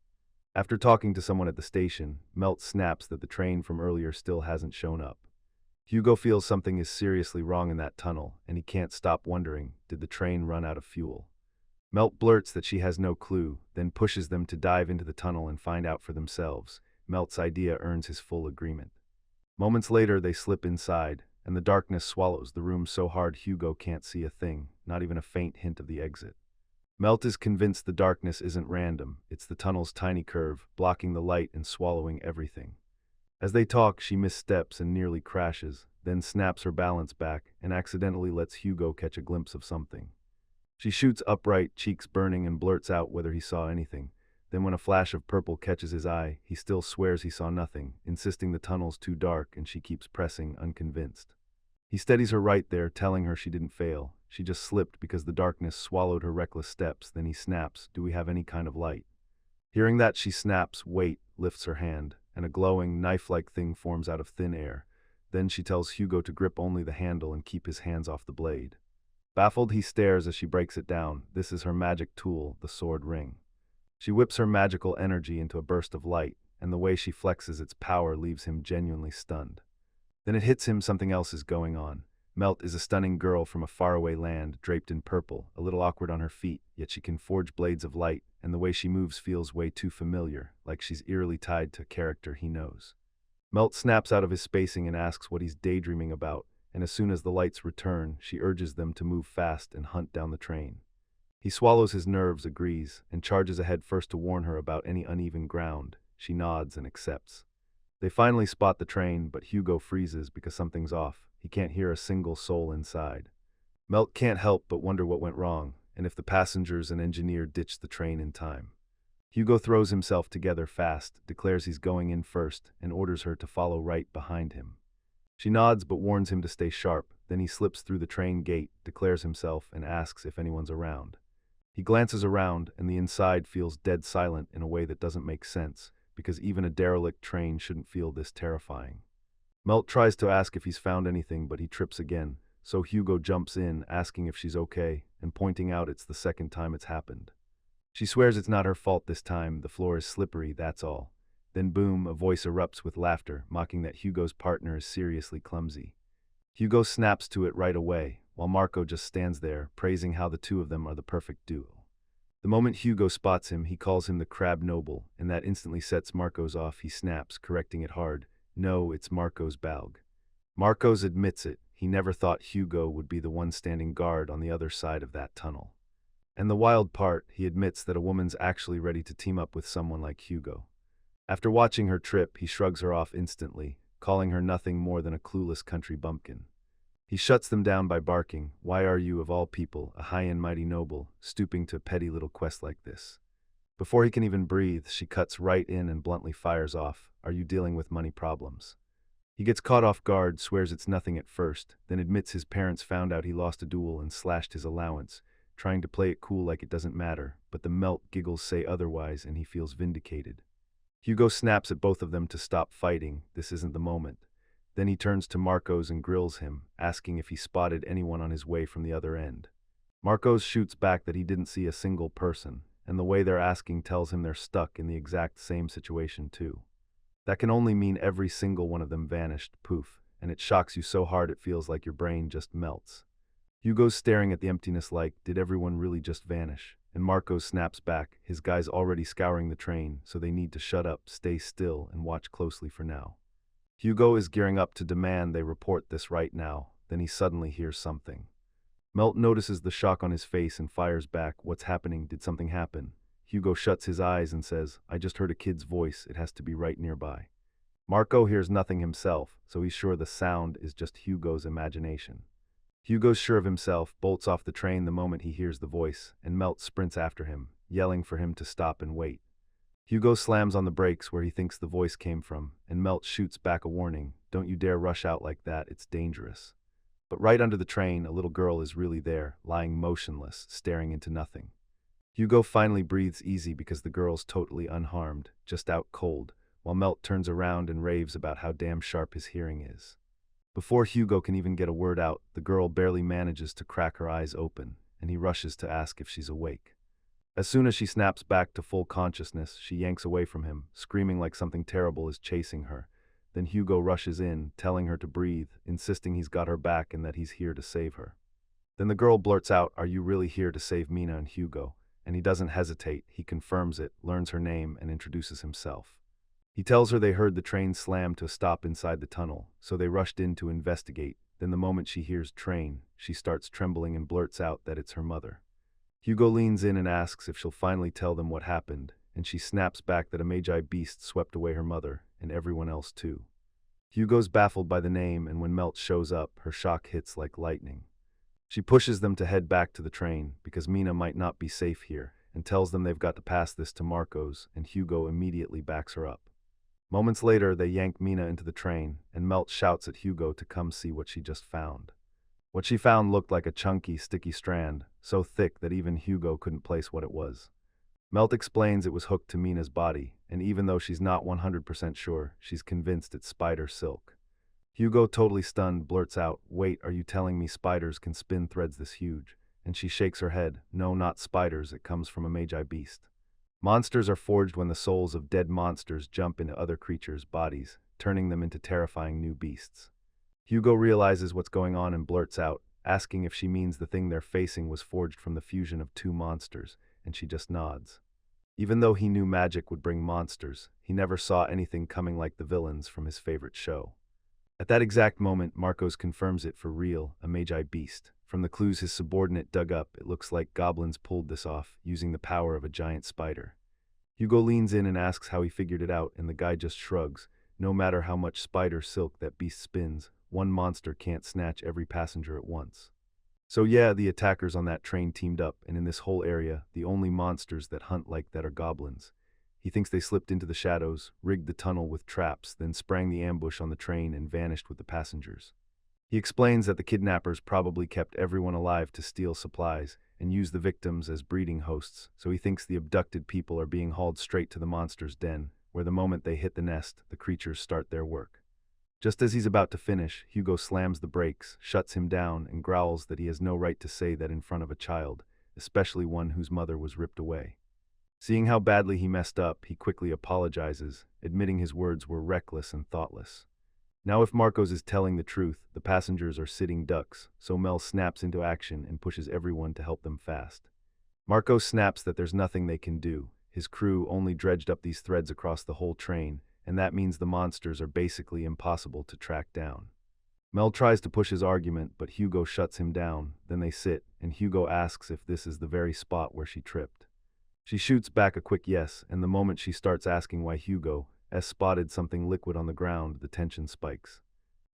After talking to someone at the station, Melt snaps that the train from earlier still hasn't shown up. Hugo feels something is seriously wrong in that tunnel, and he can't stop wondering, did the train run out of fuel? Melt blurts that she has no clue, then pushes them to dive into the tunnel and find out for themselves. Melt's idea earns his full agreement. Moments later, they slip inside, and the darkness swallows the room so hard Hugo can't see a thing, not even a faint hint of the exit. Melt is convinced the darkness isn't random, it's the tunnel's tiny curve, blocking the light and swallowing everything. As they talk, she missteps and nearly crashes, then snaps her balance back and accidentally lets Hugo catch a glimpse of something. She shoots upright, cheeks burning, and blurts out whether he saw anything. Then when a flash of purple catches his eye, he still swears he saw nothing, insisting the tunnel's too dark, and she keeps pressing, unconvinced. He steadies her right there, telling her she didn't fail. She just slipped because the darkness swallowed her reckless steps. Then he snaps, do we have any kind of light? Hearing that, she snaps, wait, lifts her hand, and a glowing, knife-like thing forms out of thin air. Then she tells Hugo to grip only the handle and keep his hands off the blade. Baffled, he stares as she breaks it down. This is her magic tool, the sword ring. She whips her magical energy into a burst of light, and the way she flexes its power leaves him genuinely stunned. Then it hits him something else is going on. Melt is a stunning girl from a faraway land, draped in purple, a little awkward on her feet, yet she can forge blades of light, and the way she moves feels way too familiar, like she's eerily tied to a character he knows. Melt snaps out of his spacing and asks what he's daydreaming about, and as soon as the lights return, she urges them to move fast and hunt down the train. He swallows his nerves, agrees, and charges ahead first to warn her about any uneven ground. She nods and accepts. They finally spot the train, but Hugo freezes because something's off. He can't hear a single soul inside. Melt can't help but wonder what went wrong, and if the passengers and engineer ditched the train in time. Hugo throws himself together fast, declares he's going in first, and orders her to follow right behind him. She nods but warns him to stay sharp. Then he slips through the train gate, declares himself, and asks if anyone's around. He glances around, and the inside feels dead silent in a way that doesn't make sense, because even a derelict train shouldn't feel this terrifying. Melt tries to ask if he's found anything, but he trips again, so Hugo jumps in, asking if she's okay, and pointing out it's the second time it's happened. She swears it's not her fault this time, the floor is slippery, that's all. Then boom, a voice erupts with laughter, mocking that Hugo's partner is seriously clumsy. Hugo snaps to it right away, while Marco just stands there, praising how the two of them are the perfect duo. The moment Hugo spots him, he calls him the Crab Noble, and that instantly sets Marco's off. He snaps, correcting it hard. No, it's Marco's Balg. Marcos admits it, he never thought Hugo would be the one standing guard on the other side of that tunnel. And the wild part, he admits that a woman's actually ready to team up with someone like Hugo. After watching her trip, he shrugs her off instantly, calling her nothing more than a clueless country bumpkin. He shuts them down by barking, why are you, of all people, a high and mighty noble, stooping to a petty little quest like this? Before he can even breathe, she cuts right in and bluntly fires off, are you dealing with money problems? He gets caught off guard, swears it's nothing at first, then admits his parents found out he lost a duel and slashed his allowance, trying to play it cool like it doesn't matter, but the Melt giggles say otherwise and he feels vindicated. Hugo snaps at both of them to stop fighting, this isn't the moment. Then he turns to Marcos and grills him, asking if he spotted anyone on his way from the other end. Marcos shoots back that he didn't see a single person, and the way they're asking tells him they're stuck in the exact same situation too. That can only mean every single one of them vanished, poof. and it shocks you so hard it feels like your brain just melts. Hugo's staring at the emptiness like, did everyone really just vanish? And Marco snaps back, his guys already scouring the train, so they need to shut up, stay still, and watch closely for now. Hugo is gearing up to demand they report this right now, then he suddenly hears something. Melt notices the shock on his face and fires back, what's happening? Did something happen? Hugo shuts his eyes and says, I just heard a kid's voice, it has to be right nearby. Marco hears nothing himself, so he's sure the sound is just Hugo's imagination. Hugo's sure of himself, bolts off the train the moment he hears the voice, and Melt sprints after him, yelling for him to stop and wait. Hugo slams on the brakes where he thinks the voice came from, and Melt shoots back a warning, don't you dare rush out like that, it's dangerous. But right under the train, a little girl is really there, lying motionless, staring into nothing. Hugo finally breathes easy because the girl's totally unharmed, just out cold, while Melt turns around and raves about how damn sharp his hearing is. Before Hugo can even get a word out, the girl barely manages to crack her eyes open, and he rushes to ask if she's awake. As soon as she snaps back to full consciousness, she yanks away from him, screaming like something terrible is chasing her. Then Hugo rushes in, telling her to breathe, insisting he's got her back and that he's here to save her. Then the girl blurts out, are you really here to save Mina and Hugo? And he doesn't hesitate, he confirms it, learns her name, and introduces himself. He tells her they heard the train slam to a stop inside the tunnel, so they rushed in to investigate. Then the moment she hears train, she starts trembling and blurts out that it's her mother. Hugo leans in and asks if she'll finally tell them what happened, and she snaps back that a magi beast swept away her mother, and everyone else too. Hugo's baffled by the name, and when Melt shows up, her shock hits like lightning. She pushes them to head back to the train, because Mina might not be safe here, and tells them they've got to pass this to Marco's, and Hugo immediately backs her up. Moments later, they yank Mina into the train, and Melt shouts at Hugo to come see what she just found. What she found looked like a chunky, sticky strand, so thick that even Hugo couldn't place what it was. Melt explains it was hooked to Mina's body, and even though she's not 100% sure, she's convinced it's spider silk. Hugo, totally stunned, blurts out, wait, are you telling me spiders can spin threads this huge? And she shakes her head, no, not spiders, it comes from a magi beast. Monsters are forged when the souls of dead monsters jump into other creatures' bodies, turning them into terrifying new beasts. Hugo realizes what's going on and blurts out, asking if she means the thing they're facing was forged from the fusion of two monsters, and she just nods. Even though he knew magic would bring monsters, he never saw anything coming like the villains from his favorite show. At that exact moment, Marcos confirms it for real, a magi beast. From the clues his subordinate dug up, it looks like goblins pulled this off, using the power of a giant spider. Hugo leans in and asks how he figured it out, and the guy just shrugs. No matter how much spider silk that beast spins, one monster can't snatch every passenger at once. So yeah, the attackers on that train teamed up, and in this whole area, the only monsters that hunt like that are goblins. He thinks they slipped into the shadows, rigged the tunnel with traps, then sprang the ambush on the train and vanished with the passengers. He explains that the kidnappers probably kept everyone alive to steal supplies and use the victims as breeding hosts, so he thinks the abducted people are being hauled straight to the monster's den, where the moment they hit the nest, the creatures start their work. Just as he's about to finish, Hugo slams the brakes, shuts him down, and growls that he has no right to say that in front of a child, especially one whose mother was ripped away. Seeing how badly he messed up, he quickly apologizes, admitting his words were reckless and thoughtless. Now if Marcos is telling the truth, the passengers are sitting ducks, so Mel snaps into action and pushes everyone to help them fast. Marcos snaps that there's nothing they can do. His crew only dredged up these threads across the whole train, and that means the monsters are basically impossible to track down. Mel tries to push his argument, but Hugo shuts him down. Then they sit, and Hugo asks if this is the very spot where she tripped. She shoots back a quick yes, and the moment she starts asking why Hugo has spotted something liquid on the ground, the tension spikes.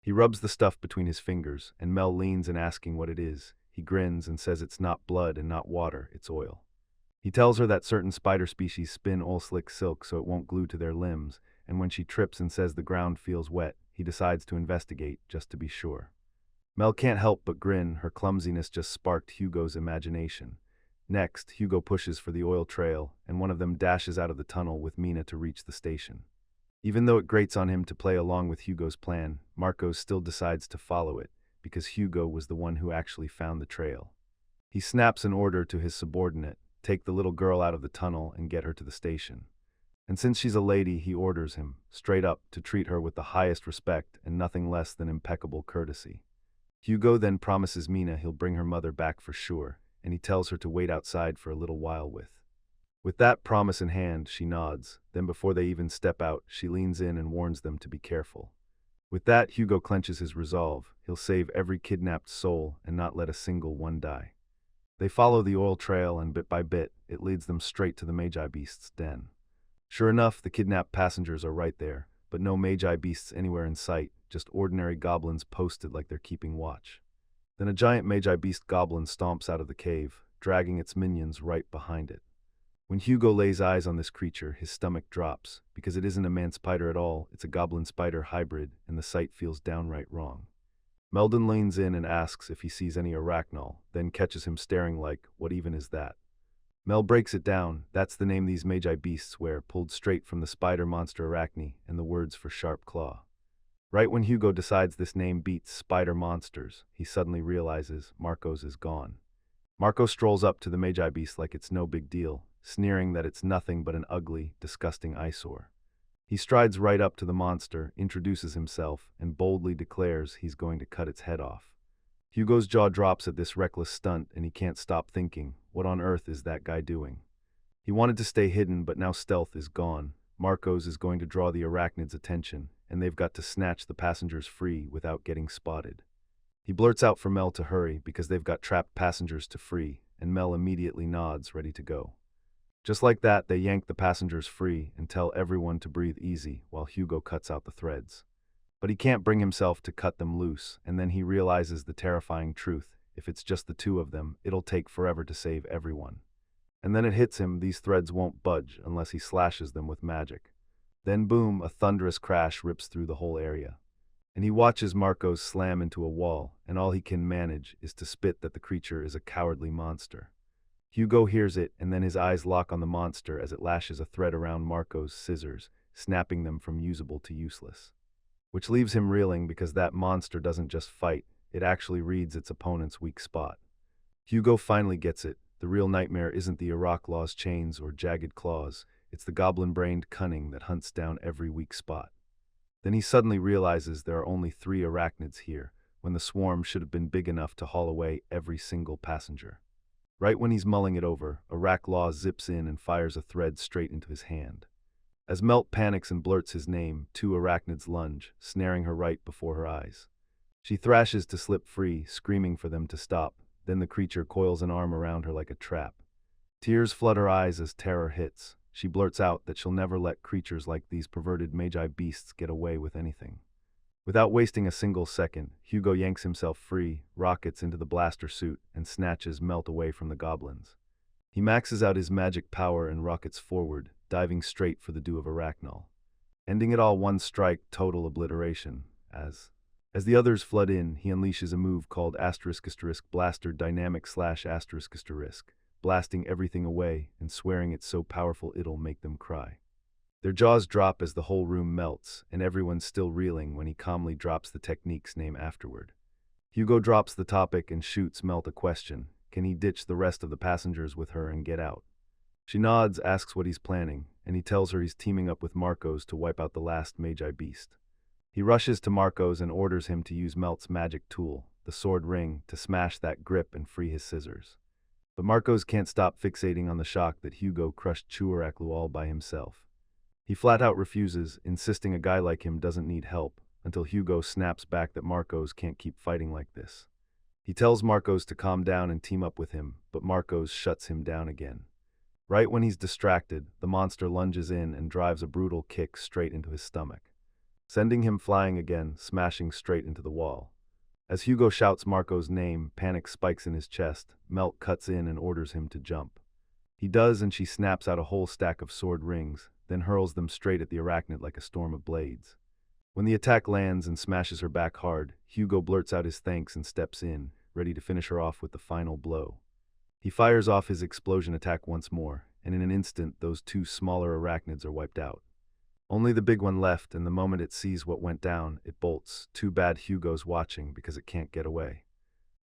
He rubs the stuff between his fingers, and Mel leans in asking what it is. He grins and says it's not blood and not water, it's oil. He tells her that certain spider species spin oil-slick silk so it won't glue to their limbs, and when she trips and says the ground feels wet, he decides to investigate, just to be sure. Mel can't help but grin, her clumsiness just sparked Hugo's imagination. Next, Hugo pushes for the oil trail, and one of them dashes out of the tunnel with Mina to reach the station. Even though it grates on him to play along with Hugo's plan, Marcos still decides to follow it, because Hugo was the one who actually found the trail. He snaps an order to his subordinate, take the little girl out of the tunnel and get her to the station. And since she's a lady, he orders him, straight up, to treat her with the highest respect and nothing less than impeccable courtesy. Hugo then promises Mina he'll bring her mother back for sure, and he tells her to wait outside for a little while With that promise in hand, she nods, then before they even step out, she leans in and warns them to be careful. With that, Hugo clenches his resolve. He'll save every kidnapped soul and not let a single one die. They follow the oil trail, and bit by bit, it leads them straight to the Magi Beast's den. Sure enough, the kidnapped passengers are right there, but no Magi Beasts anywhere in sight, just ordinary goblins posted like they're keeping watch. Then a giant Magi Beast goblin stomps out of the cave, dragging its minions right behind it. When Hugo lays eyes on this creature, his stomach drops, because it isn't a man-spider at all, it's a goblin-spider hybrid, and the sight feels downright wrong. Meldon leans in and asks if he sees any arachnol, then catches him staring like, what even is that? Mel breaks it down. That's the name these Magi Beasts wear, pulled straight from the spider monster Arachne, and the words for sharp claw. Right when Hugo decides this name beats spider monsters, he suddenly realizes Marcos is gone. Marco strolls up to the Magi Beast like it's no big deal, sneering that it's nothing but an ugly, disgusting eyesore. He strides right up to the monster, introduces himself, and boldly declares he's going to cut its head off. Hugo's jaw drops at this reckless stunt, and he can't stop thinking, what on earth is that guy doing? He wanted to stay hidden, but now stealth is gone. Marcos is going to draw the arachnids' attention, and they've got to snatch the passengers free without getting spotted. He blurts out for Mel to hurry because they've got trapped passengers to free, and Mel immediately nods, ready to go. Just like that, they yank the passengers free and tell everyone to breathe easy while Hugo cuts out the threads. But he can't bring himself to cut them loose, and then he realizes the terrifying truth. If it's just the two of them, it'll take forever to save everyone. And then it hits him, these threads won't budge unless he slashes them with magic. Then boom, a thunderous crash rips through the whole area. And he watches Marcos slam into a wall, and all he can manage is to spit that the creature is a cowardly monster. Hugo hears it, and then his eyes lock on the monster as it lashes a thread around Marco's scissors, snapping them from usable to useless. Which leaves him reeling because that monster doesn't just fight, it actually reads its opponent's weak spot. Hugo finally gets it. The real nightmare isn't the Araklaw's chains or jagged claws, it's the goblin-brained cunning that hunts down every weak spot. Then he suddenly realizes there are only 3 arachnids here, when the swarm should have been big enough to haul away every single passenger. Right when he's mulling it over, Araklaw zips in and fires a thread straight into his hand. As Melt panics and blurts his name, 2 arachnids lunge, snaring her right before her eyes. She thrashes to slip free, screaming for them to stop. Then the creature coils an arm around her like a trap. Tears flood her eyes as terror hits. She blurts out that she'll never let creatures like these perverted Magi Beasts get away with anything. Without wasting a single second, Hugo yanks himself free, rockets into the blaster suit, and snatches Melt away from the goblins. He maxes out his magic power and rockets forward, diving straight for the dew of Arachnol. Ending it all one strike, total obliteration. As the others flood in, he unleashes a move called *** Blaster Dynamic /***, blasting everything away and swearing it's so powerful it'll make them cry. Their jaws drop as the whole room melts, and everyone's still reeling when he calmly drops the technique's name afterward. Hugo drops the topic and shoots Melt a question. Can he ditch the rest of the passengers with her and get out? She nods, asks what he's planning, and he tells her he's teaming up with Marcos to wipe out the last Magi Beast. He rushes to Marcos and orders him to use Melt's magic tool, the sword ring, to smash that grip and free his scissors. But Marcos can't stop fixating on the shock that Hugo crushed Chuaraklu all by himself. He flat out refuses, insisting a guy like him doesn't need help, until Hugo snaps back that Marcos can't keep fighting like this. He tells Marcos to calm down and team up with him, but Marcos shuts him down again. Right when he's distracted, the monster lunges in and drives a brutal kick straight into his stomach, sending him flying again, smashing straight into the wall. As Hugo shouts Marco's name, panic spikes in his chest. Melt cuts in and orders him to jump. He does, and she snaps out a whole stack of sword rings, then hurls them straight at the arachnid like a storm of blades. When the attack lands and smashes her back hard, Hugo blurts out his thanks and steps in, ready to finish her off with the final blow. He fires off his explosion attack once more, and in an instant those 2 smaller arachnids are wiped out. Only the big one left, and the moment it sees what went down, it bolts. Too bad Hugo's watching because it can't get away.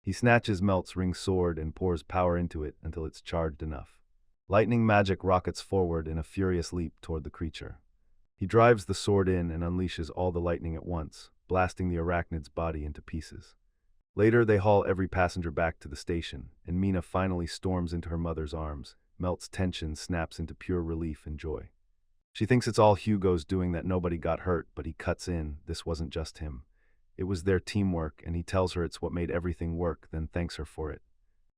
He snatches Melt's ring sword and pours power into it until it's charged enough. Lightning magic rockets forward in a furious leap toward the creature. He drives the sword in and unleashes all the lightning at once, blasting the arachnid's body into pieces. Later, they haul every passenger back to the station, and Mina finally storms into her mother's arms. Melt's tension snaps into pure relief and joy. She thinks it's all Hugo's doing that nobody got hurt, but he cuts in. This wasn't just him. It was their teamwork, and he tells her it's what made everything work, then thanks her for it.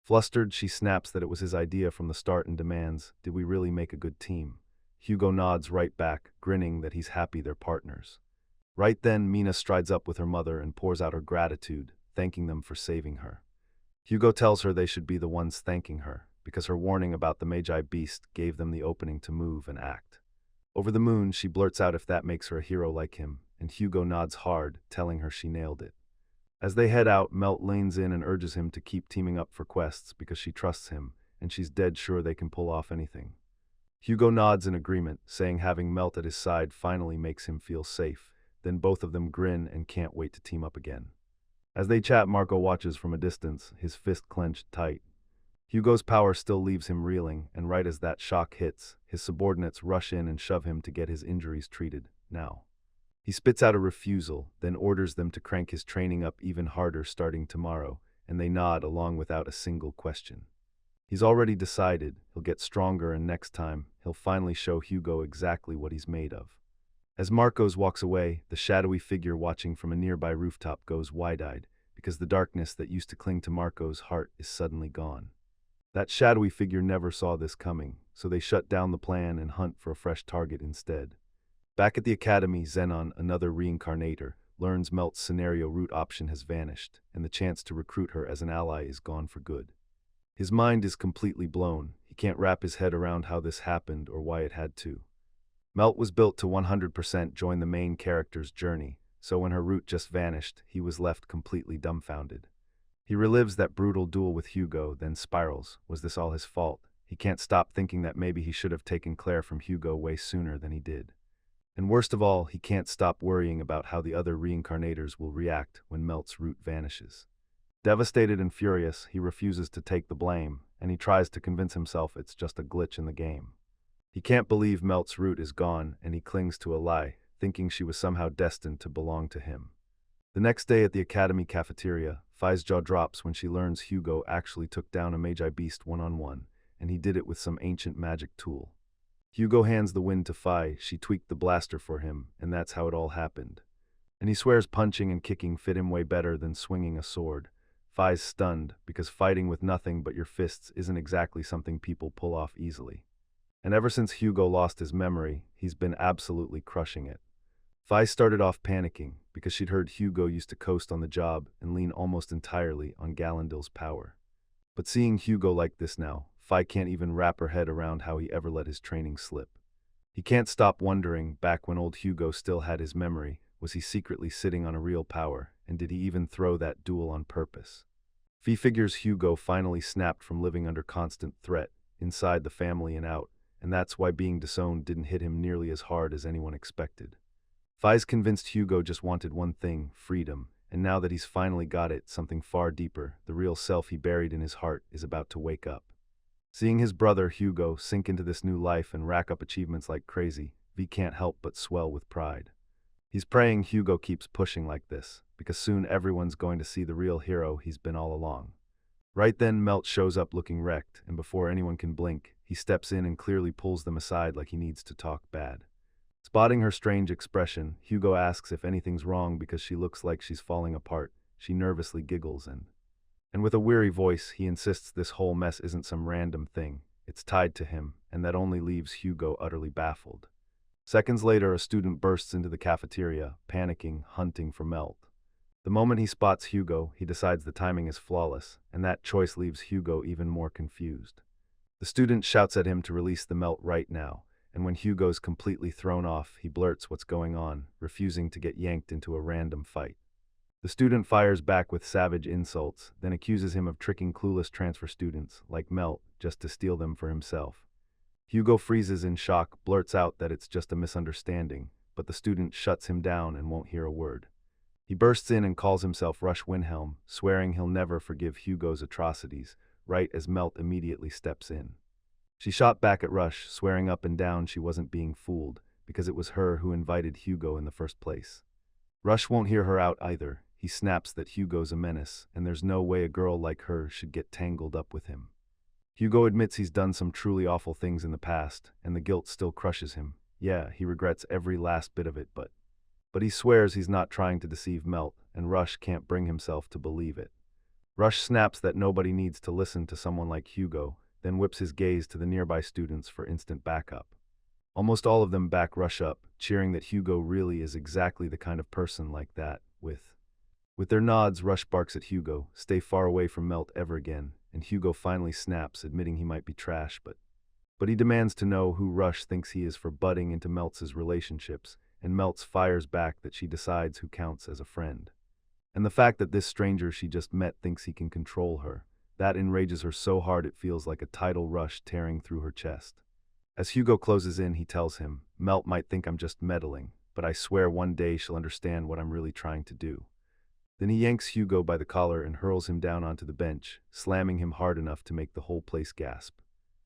Flustered, she snaps that it was his idea from the start and demands, "Did we really make a good team?" Hugo nods right back, grinning that he's happy they're partners. Right then, Mina strides up with her mother and pours out her gratitude, thanking them for saving her. Hugo tells her they should be the ones thanking her, because her warning about the Magi Beast gave them the opening to move and act. Over the moon, she blurts out if that makes her a hero like him, and Hugo nods hard, telling her she nailed it. As they head out, Melt leans in and urges him to keep teaming up for quests because she trusts him, and she's dead sure they can pull off anything. Hugo nods in agreement, saying having Melt at his side finally makes him feel safe. Then both of them grin and can't wait to team up again. As they chat, Marco watches from a distance, his fist clenched tight. Hugo's power still leaves him reeling, and right as that shock hits, his subordinates rush in and shove him to get his injuries treated, now. He spits out a refusal, then orders them to crank his training up even harder starting tomorrow, and they nod along without a single question. He's already decided he'll get stronger, and next time, he'll finally show Hugo exactly what he's made of. As Marcos walks away, the shadowy figure watching from a nearby rooftop goes wide-eyed, because the darkness that used to cling to Marco's heart is suddenly gone. That shadowy figure never saw this coming, so they shut down the plan and hunt for a fresh target instead. Back at the academy, Zenon, another reincarnator, learns Melt's scenario route option has vanished, and the chance to recruit her as an ally is gone for good. His mind is completely blown. He can't wrap his head around how this happened or why it had to. Melt was built to 100% join the main character's journey, so when her route just vanished, he was left completely dumbfounded. He relives that brutal duel with Hugo, then spirals. Was this all his fault? He can't stop thinking that maybe he should have taken Claire from Hugo way sooner than he did. And worst of all, he can't stop worrying about how the other reincarnators will react when Melt's route vanishes. Devastated and furious, he refuses to take the blame, and he tries to convince himself it's just a glitch in the game. He can't believe Melt's route is gone, and he clings to a lie, thinking she was somehow destined to belong to him. The next day at the academy cafeteria, Phi's jaw drops when she learns Hugo actually took down a Magi Beast one-on-one, and he did it with some ancient magic tool. Hugo hands the wind to Phi, she tweaked the blaster for him, and that's how it all happened. And he swears punching and kicking fit him way better than swinging a sword. Phi's stunned, because fighting with nothing but your fists isn't exactly something people pull off easily. And ever since Hugo lost his memory, he's been absolutely crushing it. Phi started off panicking, because she'd heard Hugo used to coast on the job and lean almost entirely on Gallandil's power. But seeing Hugo like this now, Phi can't even wrap her head around how he ever let his training slip. He can't stop wondering, back when old Hugo still had his memory, was he secretly sitting on a real power, and did he even throw that duel on purpose? Phi figures Hugo finally snapped from living under constant threat, inside the family and out, and that's why being disowned didn't hit him nearly as hard as anyone expected. Phi's convinced Hugo just wanted one thing, freedom, and now that he's finally got it, something far deeper, the real self he buried in his heart, is about to wake up. Seeing his brother, Hugo, sink into this new life and rack up achievements like crazy, Vi can't help but swell with pride. He's praying Hugo keeps pushing like this, because soon everyone's going to see the real hero he's been all along. Right then, Melt shows up looking wrecked, and before anyone can blink, he steps in and clearly pulls them aside like he needs to talk bad. Spotting her strange expression, Hugo asks if anything's wrong because she looks like she's falling apart. She nervously giggles and with a weary voice, he insists this whole mess isn't some random thing. It's tied to him, and that only leaves Hugo utterly baffled. Seconds later, a student bursts into the cafeteria, panicking, hunting for Melt. The moment he spots Hugo, he decides the timing is flawless, and that choice leaves Hugo even more confused. The student shouts at him to release the Melt right now, and when Hugo's completely thrown off, he blurts what's going on, refusing to get yanked into a random fight. The student fires back with savage insults, then accuses him of tricking clueless transfer students, like Melt, just to steal them for himself. Hugo freezes in shock, blurts out that it's just a misunderstanding, but the student shuts him down and won't hear a word. He bursts in and calls himself Rush Windhelm, swearing he'll never forgive Hugo's atrocities, right as Melt immediately steps in. She shot back at Rush, swearing up and down she wasn't being fooled, because it was her who invited Hugo in the first place. Rush won't hear her out either. He snaps that Hugo's a menace, and there's no way a girl like her should get tangled up with him. Hugo admits he's done some truly awful things in the past, and the guilt still crushes him. Yeah, he regrets every last bit of it, but he swears he's not trying to deceive Melt, and Rush can't bring himself to believe it. Rush snaps that nobody needs to listen to someone like Hugo, then whips his gaze to the nearby students for instant backup. Almost all of them back Rush up, cheering that Hugo really is exactly the kind of person like that, with their nods, Rush barks at Hugo, "Stay far away from Melt ever again," and Hugo finally snaps, admitting he might be trash, but he demands to know who Rush thinks he is for butting into Melt's relationships, and Melt's fires back that she decides who counts as a friend. And the fact that this stranger she just met thinks he can control her, that enrages her so hard it feels like a tidal rush tearing through her chest. As Hugo closes in, he tells him, "Melt might think I'm just meddling, but I swear one day she'll understand what I'm really trying to do." Then he yanks Hugo by the collar and hurls him down onto the bench, slamming him hard enough to make the whole place gasp.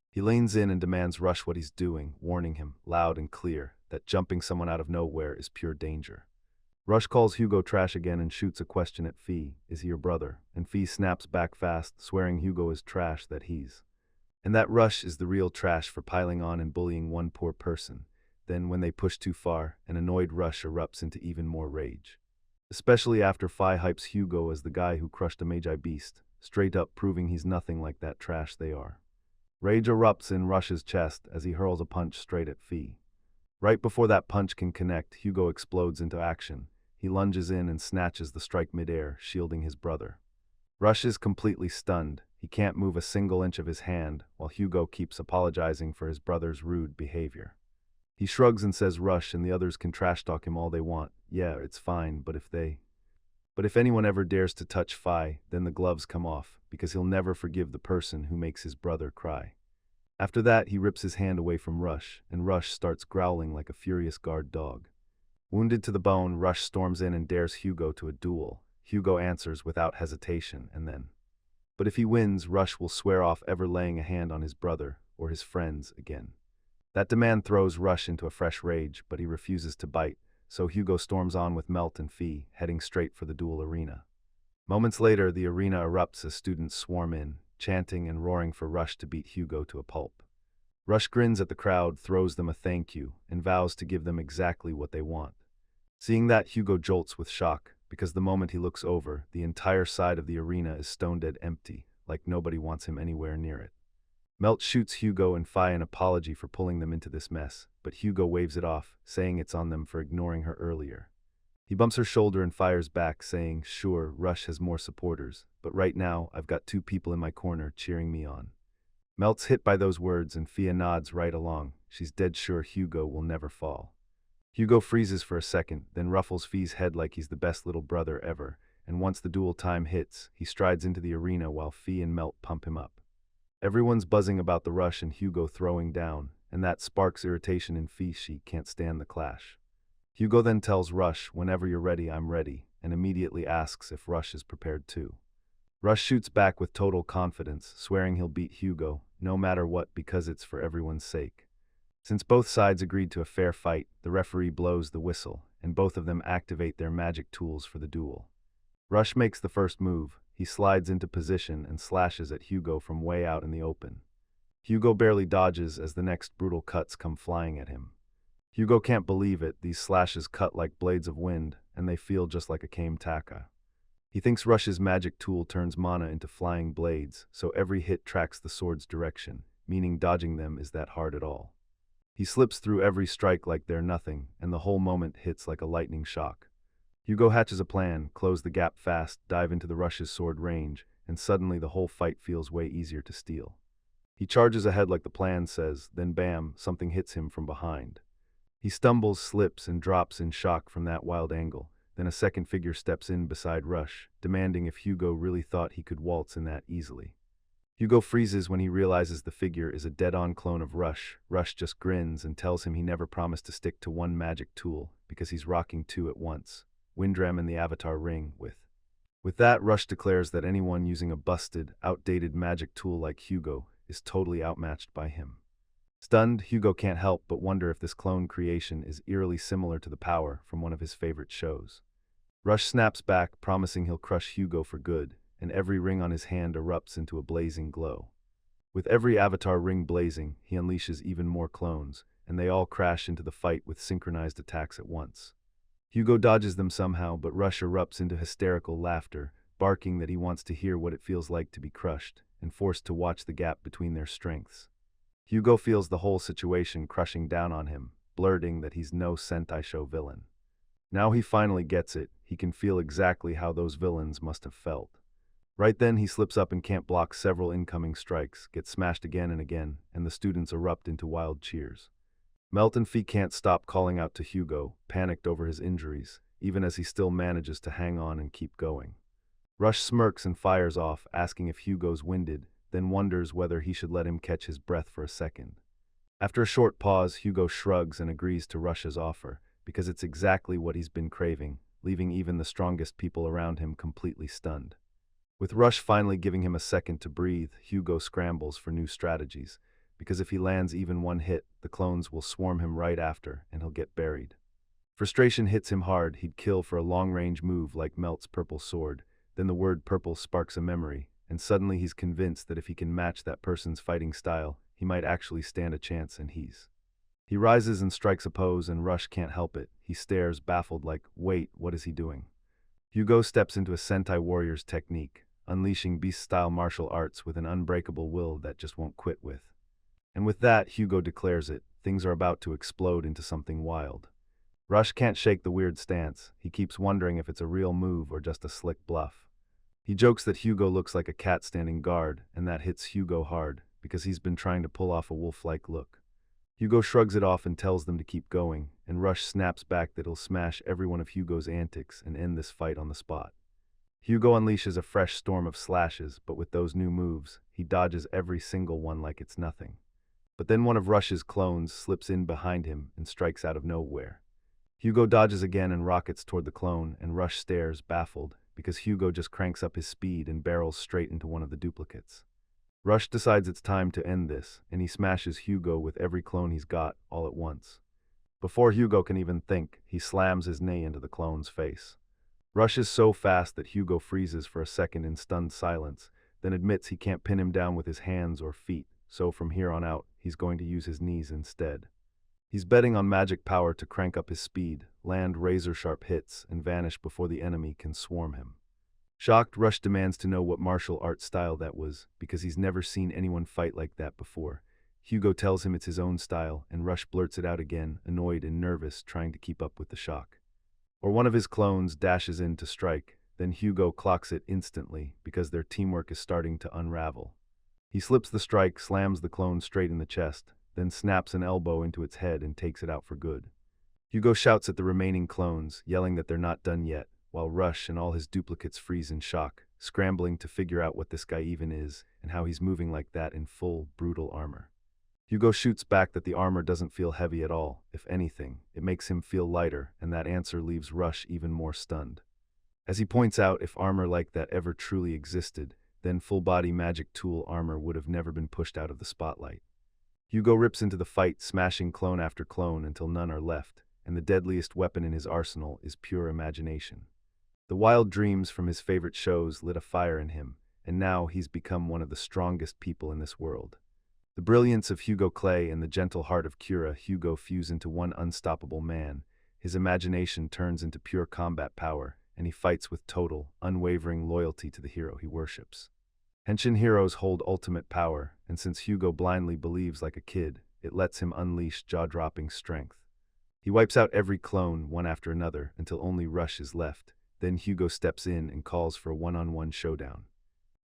He leans in and demands Rush what he's doing, warning him, loud and clear, that jumping someone out of nowhere is pure danger. Rush calls Hugo trash again and shoots a question at Fee, "Is he your brother?" And Fee snaps back fast, swearing Hugo is trash and that Rush is the real trash for piling on and bullying one poor person. Then, when they push too far, an annoyed Rush erupts into even more rage. Especially after Fi hypes Hugo as the guy who crushed a Magi beast, straight up proving he's nothing like that trash they are. Rage erupts in Rush's chest as he hurls a punch straight at Fi. Right before that punch can connect, Hugo explodes into action. He lunges in and snatches the strike midair, shielding his brother. Rush is completely stunned. He can't move a single inch of his hand, while Hugo keeps apologizing for his brother's rude behavior. He shrugs and says Rush and the others can trash talk him all they want. Yeah, it's fine, but if anyone ever dares to touch Fi, then the gloves come off, because he'll never forgive the person who makes his brother cry. After that, he rips his hand away from Rush, and Rush starts growling like a furious guard dog. Wounded to the bone, Rush storms in and dares Hugo to a duel. Hugo answers without hesitation, but if he wins, Rush will swear off ever laying a hand on his brother or his friends again. That demand throws Rush into a fresh rage, but he refuses to bite, so Hugo storms on with Melt and Fee, heading straight for the duel arena. Moments later, the arena erupts as students swarm in, chanting and roaring for Rush to beat Hugo to a pulp. Rush grins at the crowd, throws them a thank you, and vows to give them exactly what they want. Seeing that, Hugo jolts with shock, because the moment he looks over, the entire side of the arena is stone dead empty, like nobody wants him anywhere near it. Melt shoots Hugo and Fi an apology for pulling them into this mess, but Hugo waves it off, saying it's on them for ignoring her earlier. He bumps her shoulder and fires back, saying, "Sure, Rush has more supporters, but right now I've got two people in my corner cheering me on." Melt's hit by those words and Fia nods right along. She's dead sure Hugo will never fall. Hugo freezes for a second, then ruffles Fee's head like he's the best little brother ever, and once the duel time hits, he strides into the arena while Fee and Melt pump him up. Everyone's buzzing about the Rush and Hugo throwing down, and that sparks irritation in Fee. She can't stand the clash. Hugo then tells Rush, "Whenever you're ready, I'm ready," and immediately asks if Rush is prepared too. Rush shoots back with total confidence, swearing he'll beat Hugo, no matter what, because it's for everyone's sake. Since both sides agreed to a fair fight, the referee blows the whistle, and both of them activate their magic tools for the duel. Rush makes the first move. He slides into position and slashes at Hugo from way out in the open. Hugo barely dodges as the next brutal cuts come flying at him. Hugo can't believe it. These slashes cut like blades of wind, and they feel just like a kame taka. He thinks Rush's magic tool turns mana into flying blades, so every hit tracks the sword's direction, meaning dodging them is that hard at all. He slips through every strike like they're nothing, and the whole moment hits like a lightning shock. Hugo hatches a plan, close the gap fast, dive into the Rush's sword range, and suddenly the whole fight feels way easier to steal. He charges ahead like the plan says, then bam, something hits him from behind. He stumbles, slips, and drops in shock from that wild angle. Then a second figure steps in beside Rush, demanding if Hugo really thought he could waltz in that easily. Hugo freezes when he realizes the figure is a dead-on clone of Rush. Rush just grins and tells him he never promised to stick to one magic tool, because he's rocking two at once. Windram and the Avatar Ring With that, Rush declares that anyone using a busted, outdated magic tool like Hugo is totally outmatched by him. Stunned, Hugo can't help but wonder if this clone creation is eerily similar to the power from one of his favorite shows. Rush snaps back, promising he'll crush Hugo for good, and every ring on his hand erupts into a blazing glow. With every avatar ring blazing, he unleashes even more clones, and they all crash into the fight with synchronized attacks at once. Hugo dodges them somehow, but Rush erupts into hysterical laughter, barking that he wants to hear what it feels like to be crushed, and forced to watch the gap between their strengths. Hugo feels the whole situation crushing down on him, blurting that he's no Sentai show villain. Now he finally gets it, he can feel exactly how those villains must have felt. Right then he slips up and can't block several incoming strikes, gets smashed again and again, and the students erupt into wild cheers. Melt and Fee can't stop calling out to Hugo, panicked over his injuries, even as he still manages to hang on and keep going. Rush smirks and fires off, asking if Hugo's winded, then wonders whether he should let him catch his breath for a second. After a short pause, Hugo shrugs and agrees to Rush's offer, because it's exactly what he's been craving, leaving even the strongest people around him completely stunned. With Rush finally giving him a second to breathe, Hugo scrambles for new strategies, because if he lands even one hit, the clones will swarm him right after, and he'll get buried. Frustration hits him hard, he'd kill for a long-range move like Melt's purple sword, then the word purple sparks a memory, and suddenly he's convinced that if he can match that person's fighting style, he might actually stand a chance, and He rises and strikes a pose, and Rush can't help it. He stares, baffled like, wait, what is he doing? Hugo steps into a Sentai warrior's technique, unleashing beast-style martial arts with an unbreakable will that just won't quit with. And with that, Hugo declares it, things are about to explode into something wild. Rush can't shake the weird stance. He keeps wondering if it's a real move or just a slick bluff. He jokes that Hugo looks like a cat standing guard, and that hits Hugo hard, because he's been trying to pull off a wolf-like look. Hugo shrugs it off and tells them to keep going, and Rush snaps back that he'll smash every one of Hugo's antics and end this fight on the spot. Hugo unleashes a fresh storm of slashes, but with those new moves, he dodges every single one like it's nothing. But then one of Rush's clones slips in behind him and strikes out of nowhere. Hugo dodges again and rockets toward the clone, and Rush stares, baffled, because Hugo just cranks up his speed and barrels straight into one of the duplicates. Rush decides it's time to end this, and he smashes Hugo with every clone he's got, all at once. Before Hugo can even think, he slams his knee into the clone's face. Rush is so fast that Hugo freezes for a second in stunned silence, then admits he can't pin him down with his hands or feet, so from here on out, he's going to use his knees instead. He's betting on magic power to crank up his speed, land razor-sharp hits, and vanish before the enemy can swarm him. Shocked, Rush demands to know what martial art style that was, because he's never seen anyone fight like that before. Hugo tells him it's his own style, and Rush blurts it out again, annoyed and nervous, trying to keep up with the shock. Or one of his clones dashes in to strike, then Hugo clocks it instantly, because their teamwork is starting to unravel. He slips the strike, slams the clone straight in the chest, then snaps an elbow into its head and takes it out for good. Hugo shouts at the remaining clones, yelling that they're not done yet, while Rush and all his duplicates freeze in shock, scrambling to figure out what this guy even is and how he's moving like that in full, brutal armor. Hugo shoots back that the armor doesn't feel heavy at all. If anything, it makes him feel lighter, and that answer leaves Rush even more stunned. As he points out, if armor like that ever truly existed, then full-body magic tool armor would have never been pushed out of the spotlight. Hugo rips into the fight, smashing clone after clone until none are left, and the deadliest weapon in his arsenal is pure imagination. The wild dreams from his favorite shows lit a fire in him, and now he's become one of the strongest people in this world. The brilliance of Hugo Clay and the gentle heart of Kira Hugo fuse into one unstoppable man. His imagination turns into pure combat power, and he fights with total, unwavering loyalty to the hero he worships. Henshin heroes hold ultimate power, and since Hugo blindly believes like a kid, it lets him unleash jaw-dropping strength. He wipes out every clone, one after another, until only Rush is left. Then Hugo steps in and calls for a one-on-one showdown.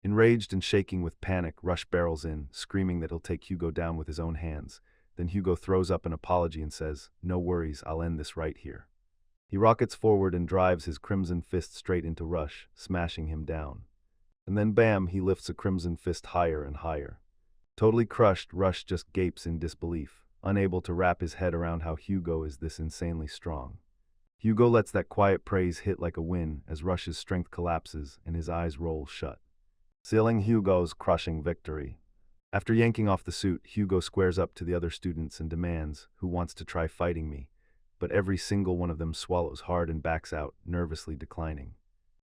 Enraged and shaking with panic, Rush barrels in, screaming that he'll take Hugo down with his own hands. Then Hugo throws up an apology and says, "No worries, I'll end this right here." He rockets forward and drives his crimson fist straight into Rush, smashing him down. And then bam, he lifts a crimson fist higher and higher. Totally crushed, Rush just gapes in disbelief, unable to wrap his head around how Hugo is this insanely strong. Hugo lets that quiet praise hit like a wind as Rush's strength collapses and his eyes roll shut, sealing Hugo's crushing victory. After yanking off the suit, Hugo squares up to the other students and demands, "Who wants to try fighting me?" But every single one of them swallows hard and backs out, nervously declining.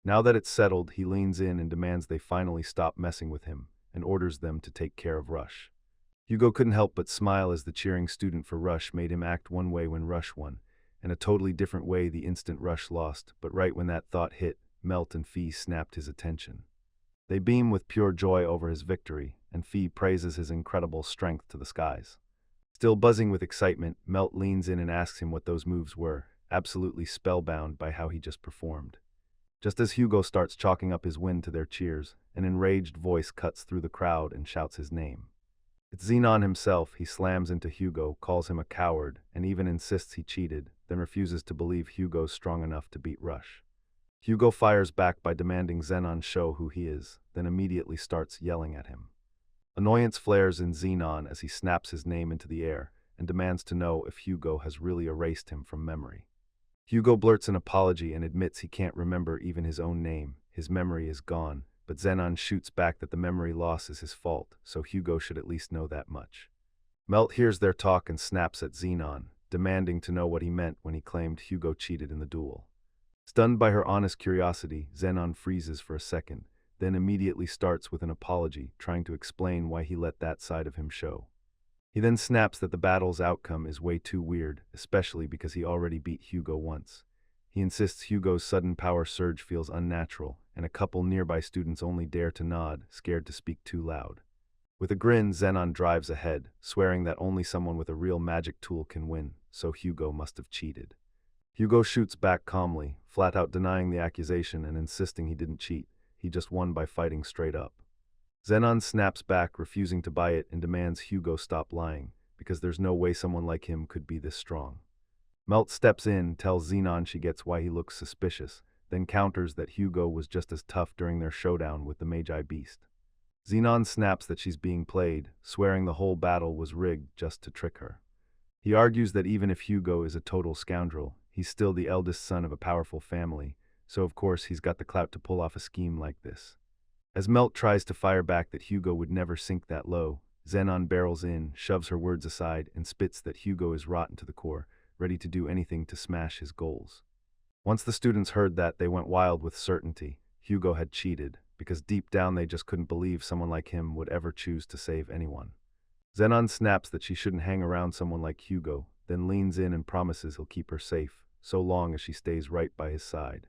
Now that it's settled, he leans in and demands they finally stop messing with him, and orders them to take care of Rush. Hugo couldn't help but smile as the cheering student for Rush made him act one way when Rush won, and a totally different way the instant Rush lost, but right when that thought hit, Melt and Fee snapped his attention. They beam with pure joy over his victory, and Fee praises his incredible strength to the skies. Still buzzing with excitement, Melt leans in and asks him what those moves were, absolutely spellbound by how he just performed. Just as Hugo starts chalking up his win to their cheers, an enraged voice cuts through the crowd and shouts his name. It's Xenon himself. He slams into Hugo, calls him a coward, and even insists he cheated, then refuses to believe Hugo's strong enough to beat Rush. Hugo fires back by demanding Xenon show who he is, then immediately starts yelling at him. Annoyance flares in Xenon as he snaps his name into the air and demands to know if Hugo has really erased him from memory. Hugo blurts an apology and admits he can't remember even his own name. His memory is gone, but Xenon shoots back that the memory loss is his fault, so Hugo should at least know that much. Melt hears their talk and snaps at Xenon, demanding to know what he meant when he claimed Hugo cheated in the duel. Stunned by her honest curiosity, Xenon freezes for a second, then immediately starts with an apology, trying to explain why he let that side of him show. He then snaps that the battle's outcome is way too weird, especially because he already beat Hugo once. He insists Hugo's sudden power surge feels unnatural, and a couple nearby students only dare to nod, scared to speak too loud. With a grin, Xenon drives ahead, swearing that only someone with a real magic tool can win, so Hugo must have cheated. Hugo shoots back calmly, flat out denying the accusation and insisting he didn't cheat. He just won by fighting straight up. Xenon snaps back, refusing to buy it, and demands Hugo stop lying, because there's no way someone like him could be this strong. Melt steps in, tells Xenon she gets why he looks suspicious, then counters that Hugo was just as tough during their showdown with the Magi Beast. Xenon snaps that she's being played, swearing the whole battle was rigged just to trick her. He argues that even if Hugo is a total scoundrel, he's still the eldest son of a powerful family, so of course he's got the clout to pull off a scheme like this. As Melt tries to fire back that Hugo would never sink that low, Xenon barrels in, shoves her words aside, and spits that Hugo is rotten to the core, ready to do anything to smash his goals. Once the students heard that, they went wild with certainty. Hugo had cheated, because deep down they just couldn't believe someone like him would ever choose to save anyone. Xenon snaps that she shouldn't hang around someone like Hugo, then leans in and promises he'll keep her safe, so long as she stays right by his side.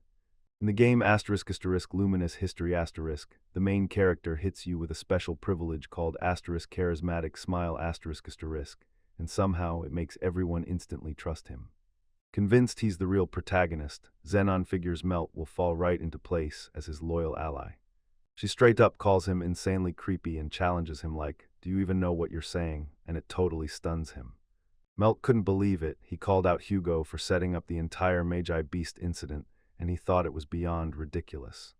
In the game **Luminous History**, the main character hits you with a special privilege called *Charismatic Smile**, and somehow it makes everyone instantly trust him. Convinced he's the real protagonist, Xenon figures Melt will fall right into place as his loyal ally. She straight up calls him insanely creepy and challenges him like, "Do you even know what you're saying?" and it totally stuns him. Melt couldn't believe it. He called out Hugo for setting up the entire Magi Beast incident, and he thought it was beyond ridiculous.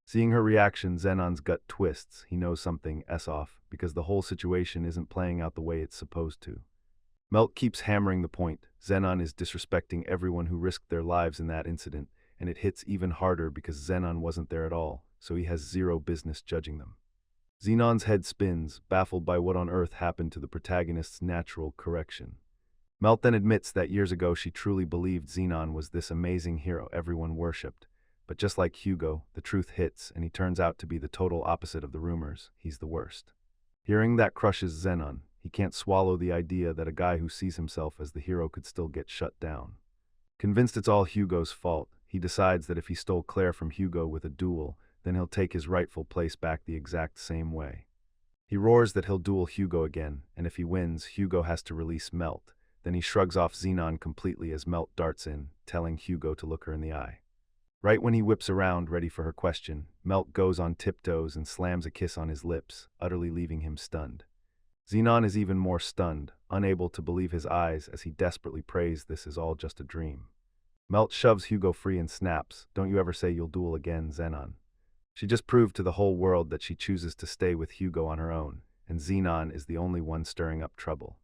Seeing her reaction, Xenon's gut twists. He knows something off, because the whole situation isn't playing out the way it's supposed to. Melt keeps hammering the point. Xenon is disrespecting everyone who risked their lives in that incident, and it hits even harder because Xenon wasn't there at all, so he has zero business judging them. Xenon's head spins, baffled by what on earth happened to the protagonist's natural correction. Melt then admits that years ago she truly believed Xenon was this amazing hero everyone worshipped, but just like Hugo, the truth hits and he turns out to be the total opposite of the rumors. He's the worst. Hearing that crushes Xenon. He can't swallow the idea that a guy who sees himself as the hero could still get shut down. Convinced it's all Hugo's fault, he decides that if he stole Claire from Hugo with a duel, then he'll take his rightful place back the exact same way. He roars that he'll duel Hugo again, and if he wins, Hugo has to release Melt. Then he shrugs off Xenon completely as Melt darts in, telling Hugo to look her in the eye. Right when he whips around, ready for her question, Melt goes on tiptoes and slams a kiss on his lips, utterly leaving him stunned. Xenon is even more stunned, unable to believe his eyes as he desperately prays this is all just a dream. Melt shoves Hugo free and snaps, "Don't you ever say you'll duel again, Xenon." She just proved to the whole world that she chooses to stay with Hugo on her own, and Xenon is the only one stirring up trouble.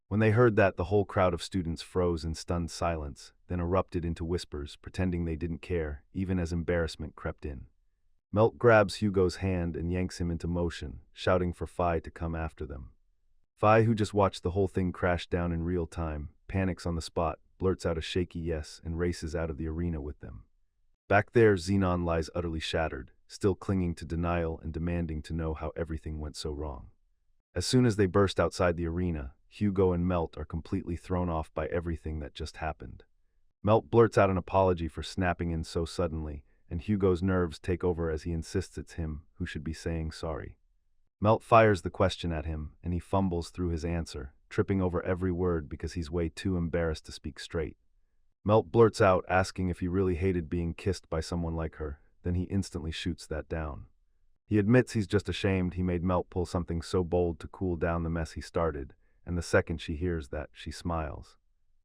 When they heard that, the whole crowd of students froze in stunned silence, then erupted into whispers, pretending they didn't care, even as embarrassment crept in. Melt grabs Hugo's hand and yanks him into motion, shouting for Fi to come after them. Fi, who just watched the whole thing crash down in real time, panics on the spot, blurts out a shaky yes, and races out of the arena with them. Back there, Xenon lies utterly shattered, still clinging to denial and demanding to know how everything went so wrong. As soon as they burst outside the arena, Hugo and Melt are completely thrown off by everything that just happened. Melt blurts out an apology for snapping in so suddenly, and Hugo's nerves take over as he insists it's him who should be saying sorry. Melt fires the question at him, and he fumbles through his answer, tripping over every word because he's way too embarrassed to speak straight. Melt blurts out asking if he really hated being kissed by someone like her, then he instantly shoots that down. He admits he's just ashamed he made Melt pull something so bold to cool down the mess he started, and the second she hears that, she smiles.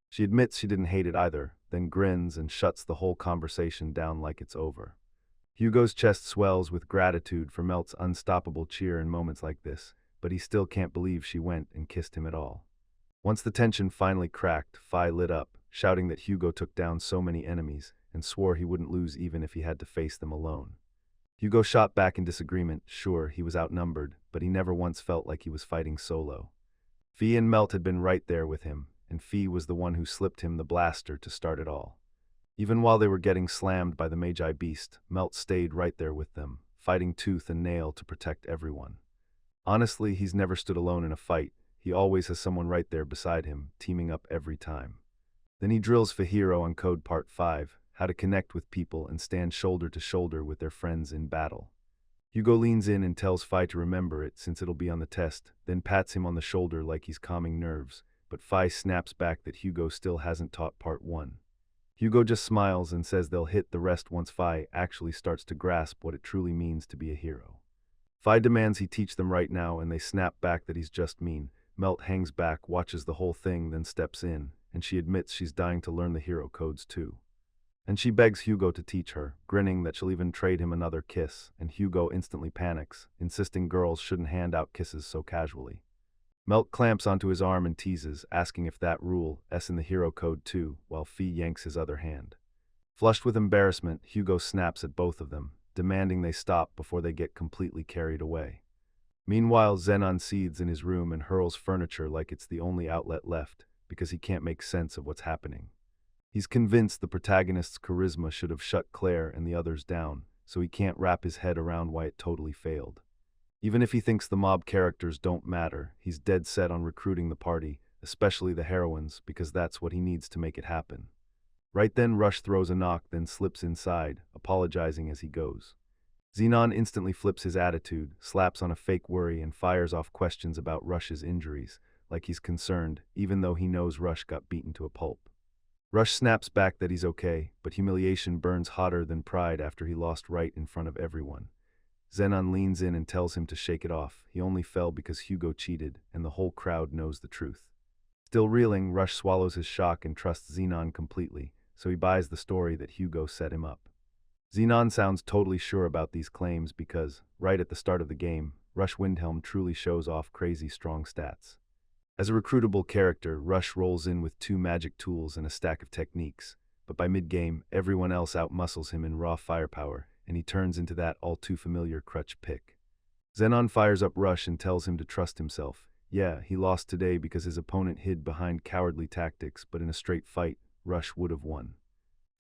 She admits she didn't hate it either, then grins and shuts the whole conversation down like it's over. Hugo's chest swells with gratitude for Melt's unstoppable cheer in moments like this, but he still can't believe she went and kissed him at all. Once the tension finally cracked, Fi lit up, shouting that Hugo took down so many enemies, and swore he wouldn't lose even if he had to face them alone. Hugo shot back in disagreement. Sure, he was outnumbered, but he never once felt like he was fighting solo. Fi and Melt had been right there with him, and Fi was the one who slipped him the blaster to start it all. Even while they were getting slammed by the Magi Beast, Melt stayed right there with them, fighting tooth and nail to protect everyone. Honestly, he's never stood alone in a fight. He always has someone right there beside him, teaming up every time. Then he drills Fahiro on Code Part 5, how to connect with people and stand shoulder to shoulder with their friends in battle. Hugo leans in and tells Fi to remember it since it'll be on the test, then pats him on the shoulder like he's calming nerves, but Fi snaps back that Hugo still hasn't taught Part 1. Hugo just smiles and says they'll hit the rest once Fi actually starts to grasp what it truly means to be a hero. Fi demands he teach them right now, and they snap back that he's just mean. Melt hangs back, watches the whole thing, then steps in, and she admits she's dying to learn the hero codes too. And she begs Hugo to teach her, grinning that she'll even trade him another kiss, and Hugo instantly panics, insisting girls shouldn't hand out kisses so casually. Melt clamps onto his arm and teases, asking if that rule, S in the hero code too, while Fi yanks his other hand. Flushed with embarrassment, Hugo snaps at both of them, demanding they stop before they get completely carried away. Meanwhile, Zenon seethes in his room and hurls furniture like it's the only outlet left, because he can't make sense of what's happening. He's convinced the protagonist's charisma should have shut Claire and the others down, so he can't wrap his head around why it totally failed. Even if he thinks the mob characters don't matter, he's dead set on recruiting the party, especially the heroines, because that's what he needs to make it happen. Right then, Rush throws a knock, then slips inside, apologizing as he goes. Xenon instantly flips his attitude, slaps on a fake worry, and fires off questions about Rush's injuries, like he's concerned, even though he knows Rush got beaten to a pulp. Rush snaps back that he's okay, but humiliation burns hotter than pride after he lost right in front of everyone. Zenon leans in and tells him to shake it off. He only fell because Hugo cheated, and the whole crowd knows the truth. Still reeling, Rush swallows his shock and trusts Xenon completely, so he buys the story that Hugo set him up. Xenon sounds totally sure about these claims because, right at the start of the game, Rush Windhelm truly shows off crazy strong stats. As a recruitable character, Rush rolls in with 2 magic tools and a stack of techniques, but by mid-game, everyone else outmuscles him in raw firepower, and he turns into that all-too-familiar crutch pick. Zenon fires up Rush and tells him to trust himself. Yeah, he lost today because his opponent hid behind cowardly tactics, but in a straight fight, Rush would have won.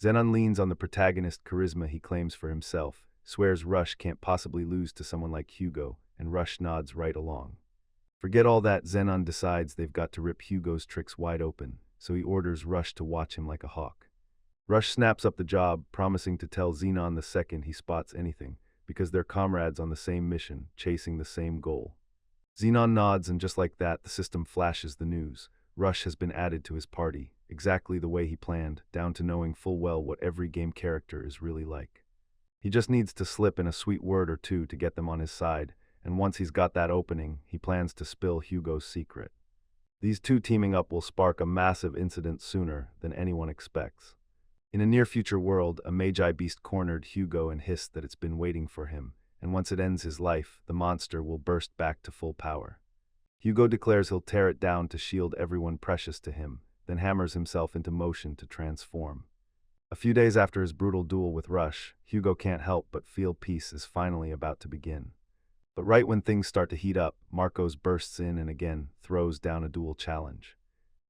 Zenon leans on the protagonist's charisma he claims for himself, swears Rush can't possibly lose to someone like Hugo, and Rush nods right along. Forget all that, Zenon decides they've got to rip Hugo's tricks wide open, so he orders Rush to watch him like a hawk. Rush snaps up the job, promising to tell Xenon the second he spots anything, because they're comrades on the same mission, chasing the same goal. Xenon nods, and just like that, the system flashes the news. Rush has been added to his party, exactly the way he planned, down to knowing full well what every game character is really like. He just needs to slip in a sweet word or two to get them on his side, and once he's got that opening, he plans to spill Hugo's secret. These two teaming up will spark a massive incident sooner than anyone expects. In a near-future world, a Magi Beast cornered Hugo and hissed that it's been waiting for him, and once it ends his life, the monster will burst back to full power. Hugo declares he'll tear it down to shield everyone precious to him, then hammers himself into motion to transform. A few days after his brutal duel with Rush, Hugo can't help but feel peace is finally about to begin. But right when things start to heat up, Marcos bursts in and again throws down a duel challenge.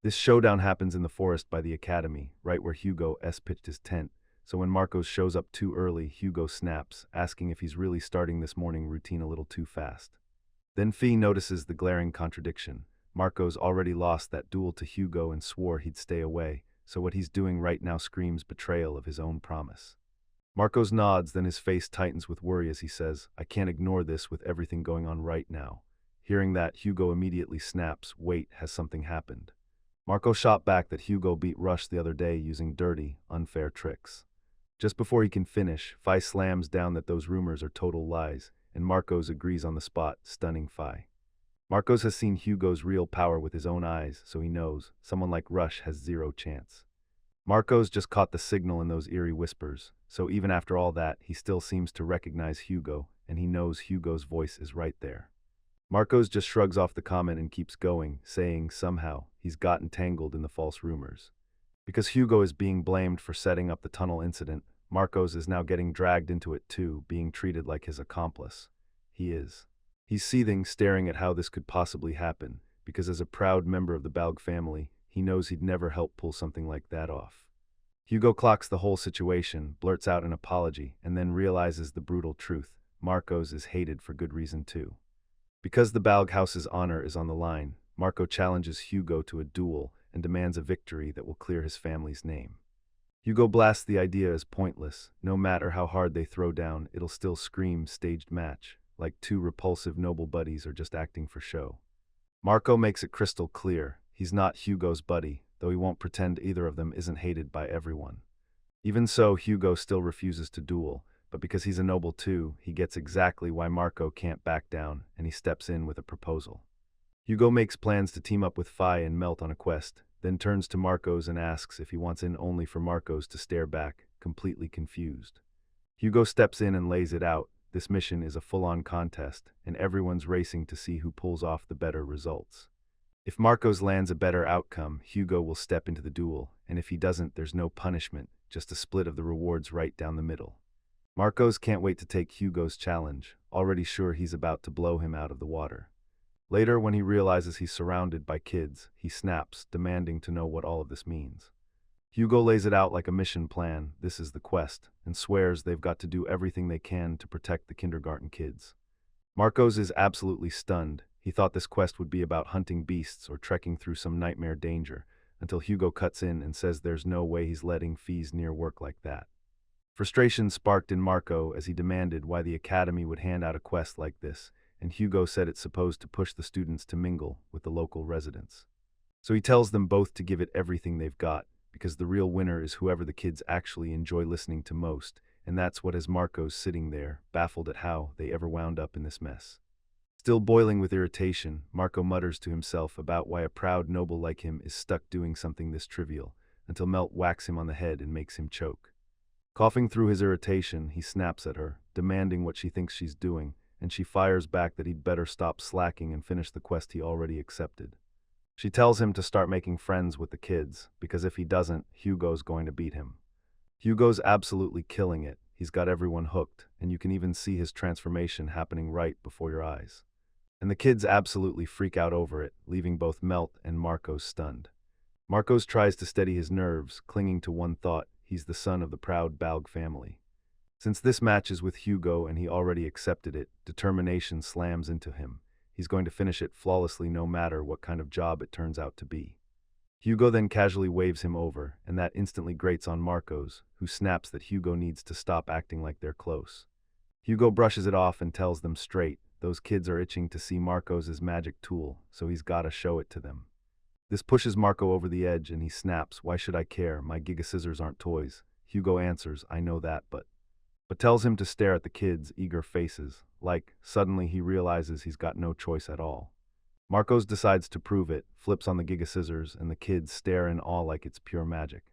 This showdown happens in the forest by the academy, right where Hugo pitched his tent, so when Marcos shows up too early, Hugo snaps, asking if he's really starting this morning routine a little too fast. Then Fee notices the glaring contradiction. Marcos already lost that duel to Hugo and swore he'd stay away, so what he's doing right now screams betrayal of his own promise. Marcos nods, then his face tightens with worry as he says, I can't ignore this with everything going on right now. Hearing that, Hugo immediately snaps, wait, has something happened? Marco shot back that Hugo beat Rush the other day using dirty, unfair tricks. Just before he can finish, Fi slams down that those rumors are total lies, and Marcos agrees on the spot, stunning Fi. Marcos has seen Hugo's real power with his own eyes, so he knows someone like Rush has zero chance. Marcos just caught the signal in those eerie whispers, so even after all that, he still seems to recognize Hugo, and he knows Hugo's voice is right there. Marcos just shrugs off the comment and keeps going, saying somehow he's gotten tangled in the false rumors. Because Hugo is being blamed for setting up the tunnel incident, Marcos is now getting dragged into it too, being treated like his accomplice. He is. He's seething, staring at how this could possibly happen, because as a proud member of the Balg family, he knows he'd never help pull something like that off. Hugo clocks the whole situation, blurts out an apology, and then realizes the brutal truth. Marcos is hated for good reason too. Because the Balg house's honor is on the line, Marco challenges Hugo to a duel and demands a victory that will clear his family's name. Hugo blasts the idea as pointless. No matter how hard they throw down, it'll still scream staged match, like two repulsive noble buddies are just acting for show. Marco makes it crystal clear, he's not Hugo's buddy, though he won't pretend either of them isn't hated by everyone. Even so, Hugo still refuses to duel, but because he's a noble too, he gets exactly why Marco can't back down, and he steps in with a proposal. Hugo makes plans to team up with Fi and Melt on a quest, then turns to Marcos and asks if he wants in only for Marcos to stare back, completely confused. Hugo steps in and lays it out. This mission is a full-on contest, and everyone's racing to see who pulls off the better results. If Marcos lands a better outcome, Hugo will step into the duel, and if he doesn't, there's no punishment, just a split of the rewards right down the middle. Marcos can't wait to take Hugo's challenge, already sure he's about to blow him out of the water. Later, when he realizes he's surrounded by kids, he snaps, demanding to know what all of this means. Hugo lays it out like a mission plan, this is the quest, and swears they've got to do everything they can to protect the kindergarten kids. Marcos is absolutely stunned. He thought this quest would be about hunting beasts or trekking through some nightmare danger, until Hugo cuts in and says there's no way he's letting Fee's near work like that. Frustration sparked in Marco as he demanded why the academy would hand out a quest like this, and Hugo said it's supposed to push the students to mingle with the local residents. So he tells them both to give it everything they've got, because the real winner is whoever the kids actually enjoy listening to most, and that's what has Marcos sitting there, baffled at how they ever wound up in this mess. Still boiling with irritation, Marco mutters to himself about why a proud noble like him is stuck doing something this trivial, until Melt whacks him on the head and makes him choke. Coughing through his irritation, he snaps at her, demanding what she thinks she's doing, and she fires back that he'd better stop slacking and finish the quest he already accepted. She tells him to start making friends with the kids, because if he doesn't, Hugo's going to beat him. Hugo's absolutely killing it. He's got everyone hooked, and you can even see his transformation happening right before your eyes. And the kids absolutely freak out over it, leaving both Melt and Marcos stunned. Marcos tries to steady his nerves, clinging to one thought: he's the son of the proud Balg family. Since this match is with Hugo and he already accepted it, determination slams into him. He's going to finish it flawlessly no matter what kind of job it turns out to be. Hugo then casually waves him over, and that instantly grates on Marcos, who snaps that Hugo needs to stop acting like they're close. Hugo brushes it off and tells them straight, those kids are itching to see Marcos' magic tool, so he's gotta show it to them. This pushes Marco over the edge and he snaps, why should I care, my Giga Scissors aren't toys. Hugo answers, I know that, but tells him to stare at the kids' eager faces, like, suddenly he realizes he's got no choice at all. Marcos decides to prove it, flips on the Giga Scissors, and the kids stare in awe like it's pure magic.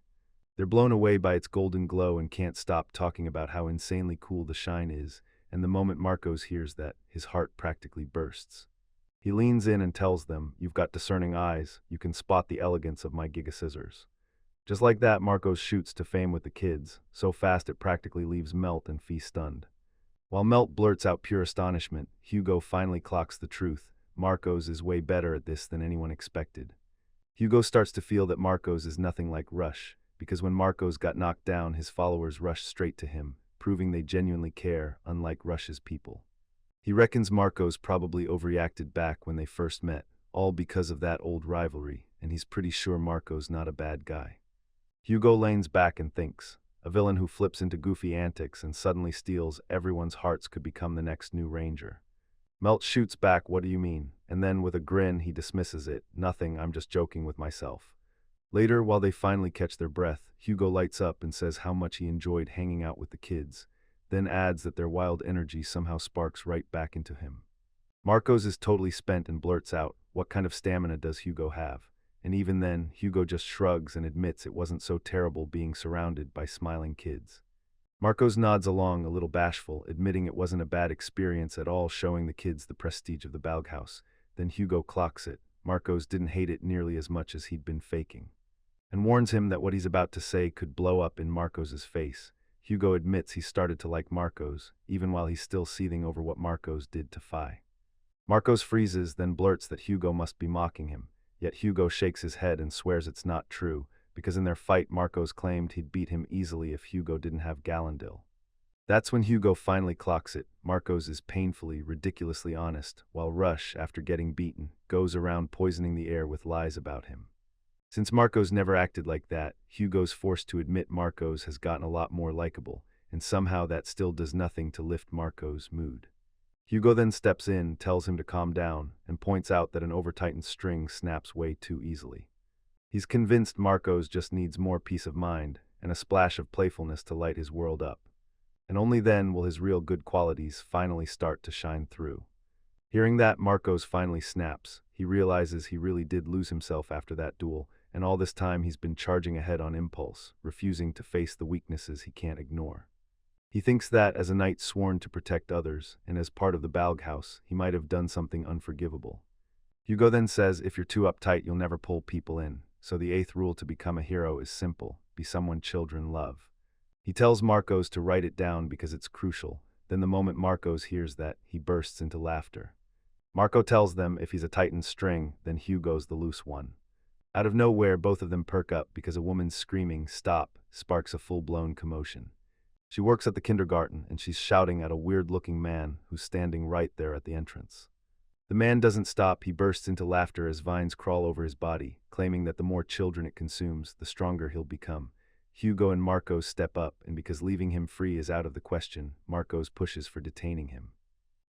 They're blown away by its golden glow and can't stop talking about how insanely cool the shine is, and the moment Marcos hears that, his heart practically bursts. He leans in and tells them, you've got discerning eyes, you can spot the elegance of my Giga Scissors. Just like that, Marcos shoots to fame with the kids, so fast it practically leaves Melt and Fee stunned. While Melt blurts out pure astonishment, Hugo finally clocks the truth. Marcos is way better at this than anyone expected. Hugo starts to feel that Marcos is nothing like Rush, because when Marcos got knocked down, his followers rushed straight to him, proving they genuinely care, unlike Rush's people. He reckons Marcos probably overreacted back when they first met, all because of that old rivalry, and he's pretty sure Marcos not a bad guy. Hugo leans back and thinks, a villain who flips into goofy antics and suddenly steals everyone's hearts could become the next new Ranger. Melt shoots back, "What do you mean?" And then with a grin he dismisses it, "Nothing, I'm just joking with myself." Later, while they finally catch their breath, Hugo lights up and says how much he enjoyed hanging out with the kids, then adds that their wild energy somehow sparks right back into him. Marcos is totally spent and blurts out, "What kind of stamina does Hugo have?" And even then, Hugo just shrugs and admits it wasn't so terrible being surrounded by smiling kids. Marcos nods along, a little bashful, admitting it wasn't a bad experience at all, showing the kids the prestige of the Balghaus. Then Hugo clocks it. Marcos didn't hate it nearly as much as he'd been faking, and warns him that what he's about to say could blow up in Marcos's face. Hugo admits he started to like Marcos, even while he's still seething over what Marcos did to Fi. Marcos freezes, then blurts that Hugo must be mocking him, yet Hugo shakes his head and swears it's not true, because in their fight Marcos claimed he'd beat him easily if Hugo didn't have Gallandil. That's when Hugo finally clocks it. Marcos is painfully, ridiculously honest, while Rush, after getting beaten, goes around poisoning the air with lies about him. Since Marcos never acted like that, Hugo's forced to admit Marcos has gotten a lot more likable, and somehow that still does nothing to lift Marcos' mood. Hugo then steps in, tells him to calm down, and points out that an over-tightened string snaps way too easily. He's convinced Marcos just needs more peace of mind, and a splash of playfulness to light his world up. And only then will his real good qualities finally start to shine through. Hearing that, Marcos finally snaps. He realizes he really did lose himself after that duel, and all this time he's been charging ahead on impulse, refusing to face the weaknesses he can't ignore. He thinks that, as a knight sworn to protect others, and as part of the Balghaus, he might have done something unforgivable. Hugo then says if you're too uptight you'll never pull people in, so the 8th rule to become a hero is simple: be someone children love. He tells Marcos to write it down because it's crucial. Then the moment Marcos hears that, he bursts into laughter. Marco tells them if he's a tightened string, then Hugo's the loose one. Out of nowhere, both of them perk up because a woman's screaming, "Stop," sparks a full-blown commotion. She works at the kindergarten, and she's shouting at a weird-looking man who's standing right there at the entrance. The man doesn't stop. He bursts into laughter as vines crawl over his body, claiming that the more children it consumes, the stronger he'll become. Hugo and Marcos step up, and because leaving him free is out of the question, Marcos pushes for detaining him.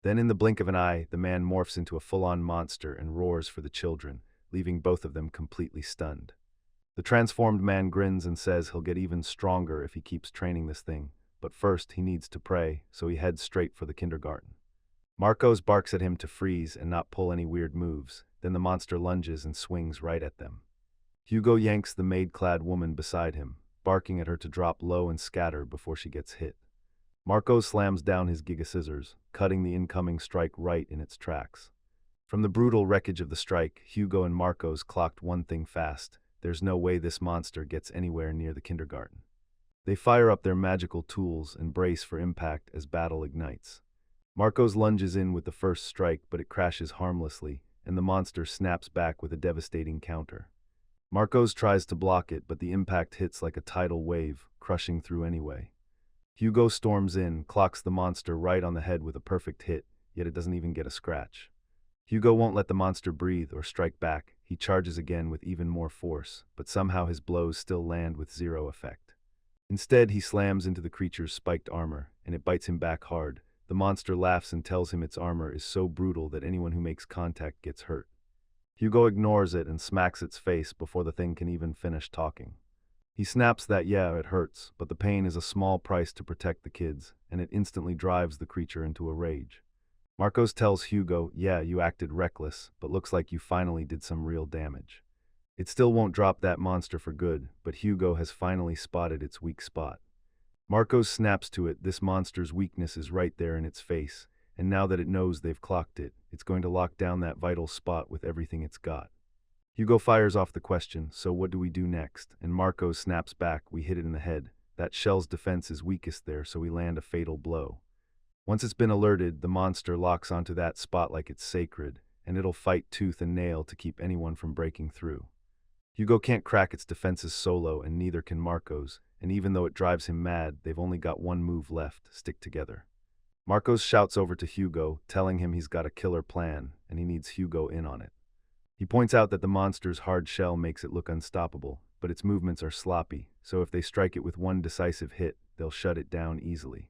Then in the blink of an eye, the man morphs into a full-on monster and roars for the children, leaving both of them completely stunned. The transformed man grins and says he'll get even stronger if he keeps training this thing, but first he needs to pray, so he heads straight for the kindergarten. Marcos barks at him to freeze and not pull any weird moves, then the monster lunges and swings right at them. Hugo yanks the maid-clad woman beside him, barking at her to drop low and scatter before she gets hit. Marcos slams down his Giga Scissors, cutting the incoming strike right in its tracks. From the brutal wreckage of the strike, Hugo and Marcos clocked one thing fast: there's no way this monster gets anywhere near the kindergarten. They fire up their magical tools and brace for impact as battle ignites. Marcos lunges in with the first strike, but it crashes harmlessly, and the monster snaps back with a devastating counter. Marcos tries to block it, but the impact hits like a tidal wave, crushing through anyway. Hugo storms in, clocks the monster right on the head with a perfect hit, yet it doesn't even get a scratch. Hugo won't let the monster breathe or strike back. He charges again with even more force, but somehow his blows still land with zero effect. Instead, he slams into the creature's spiked armor, and it bites him back hard. The monster laughs and tells him its armor is so brutal that anyone who makes contact gets hurt. Hugo ignores it and smacks its face before the thing can even finish talking. He snaps that, yeah, it hurts, but the pain is a small price to protect the kids, and it instantly drives the creature into a rage. Marcos tells Hugo, yeah, you acted reckless, but looks like you finally did some real damage. It still won't drop that monster for good, but Hugo has finally spotted its weak spot. Marcos snaps to it. This monster's weakness is right there in its face, and now that it knows they've clocked it, it's going to lock down that vital spot with everything it's got. Hugo fires off the question, so what do we do next? And Marco snaps back, we hit it in the head. That shell's defense is weakest there, so we land a fatal blow. Once it's been alerted, the monster locks onto that spot like it's sacred, and it'll fight tooth and nail to keep anyone from breaking through. Hugo can't crack its defenses solo, and neither can Marco's, and even though it drives him mad, they've only got one move left: stick together. Marcos shouts over to Hugo, telling him he's got a killer plan, and he needs Hugo in on it. He points out that the monster's hard shell makes it look unstoppable, but its movements are sloppy, so if they strike it with one decisive hit, they'll shut it down easily.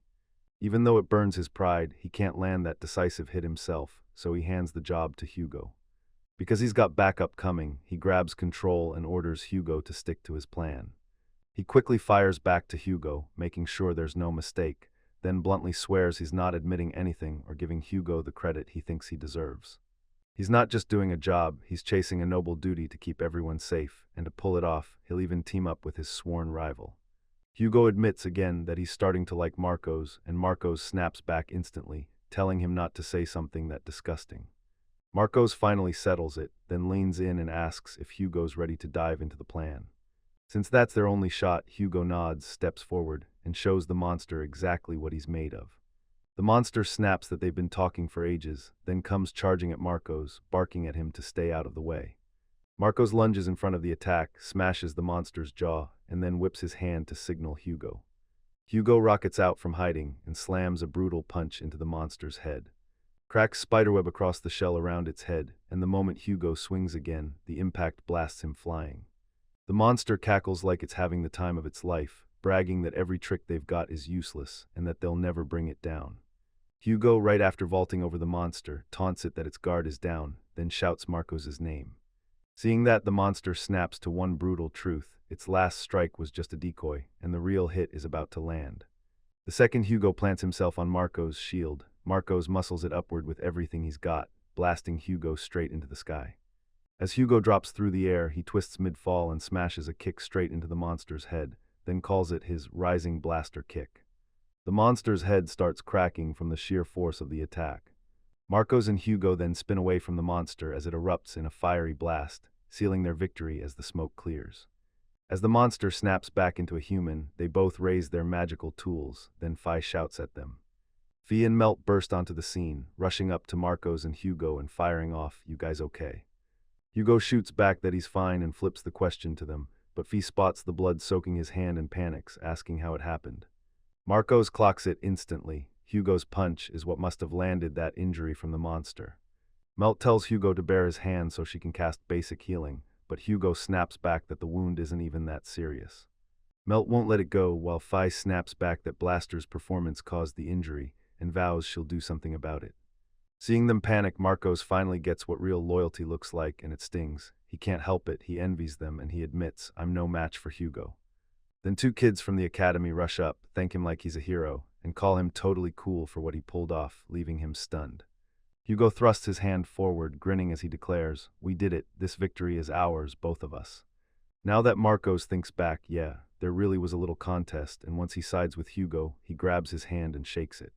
Even though it burns his pride, he can't land that decisive hit himself, so he hands the job to Hugo. Because he's got backup coming, he grabs control and orders Hugo to stick to his plan. He quickly fires back to Hugo, making sure there's no mistake, then bluntly swears he's not admitting anything or giving Hugo the credit he thinks he deserves. He's not just doing a job, he's chasing a noble duty to keep everyone safe, and to pull it off, he'll even team up with his sworn rival. Hugo admits again that he's starting to like Marcos, and Marcos snaps back instantly, telling him not to say something that disgusting. Marcos finally settles it, then leans in and asks if Hugo's ready to dive into the plan. Since that's their only shot, Hugo nods, steps forward, and shows the monster exactly what he's made of. The monster snaps that they've been talking for ages, then comes charging at Marcos, barking at him to stay out of the way. Marcos lunges in front of the attack, smashes the monster's jaw, and then whips his hand to signal Hugo. Hugo rockets out from hiding and slams a brutal punch into the monster's head. Cracks spiderweb across the shell around its head, and the moment Hugo swings again, the impact blasts him flying. The monster cackles like it's having the time of its life, bragging that every trick they've got is useless and that they'll never bring it down. Hugo, right after vaulting over the monster, taunts it that its guard is down, then shouts Marcos' name. Seeing that, the monster snaps to one brutal truth: its last strike was just a decoy, and the real hit is about to land. The second Hugo plants himself on Marcos' shield, Marcos muscles it upward with everything he's got, blasting Hugo straight into the sky. As Hugo drops through the air, he twists mid-fall and smashes a kick straight into the monster's head, then calls it his rising blaster kick. The monster's head starts cracking from the sheer force of the attack. Marcos and Hugo then spin away from the monster as it erupts in a fiery blast, sealing their victory as the smoke clears. As the monster snaps back into a human, they both raise their magical tools, then Fi shouts at them. Fi and Melt burst onto the scene, rushing up to Marcos and Hugo and firing off, "You guys okay?" Hugo shoots back that he's fine and flips the question to them, but Fi spots the blood soaking his hand and panics, asking how it happened. Marcos clocks it instantly. Hugo's punch is what must have landed that injury from the monster. Melt tells Hugo to bare his hand so she can cast basic healing, but Hugo snaps back that the wound isn't even that serious. Melt won't let it go, while Fi snaps back that Blaster's performance caused the injury, and vows she'll do something about it. Seeing them panic, Marcos finally gets what real loyalty looks like, and it stings. He can't help it, he envies them, and he admits, "I'm no match for Hugo." Then two kids from the academy rush up, thank him like he's a hero, and call him totally cool for what he pulled off, leaving him stunned. Hugo thrusts his hand forward, grinning as he declares, "We did it, this victory is ours, both of us." Now that Marcos thinks back, yeah, there really was a little contest, and once he sides with Hugo, he grabs his hand and shakes it.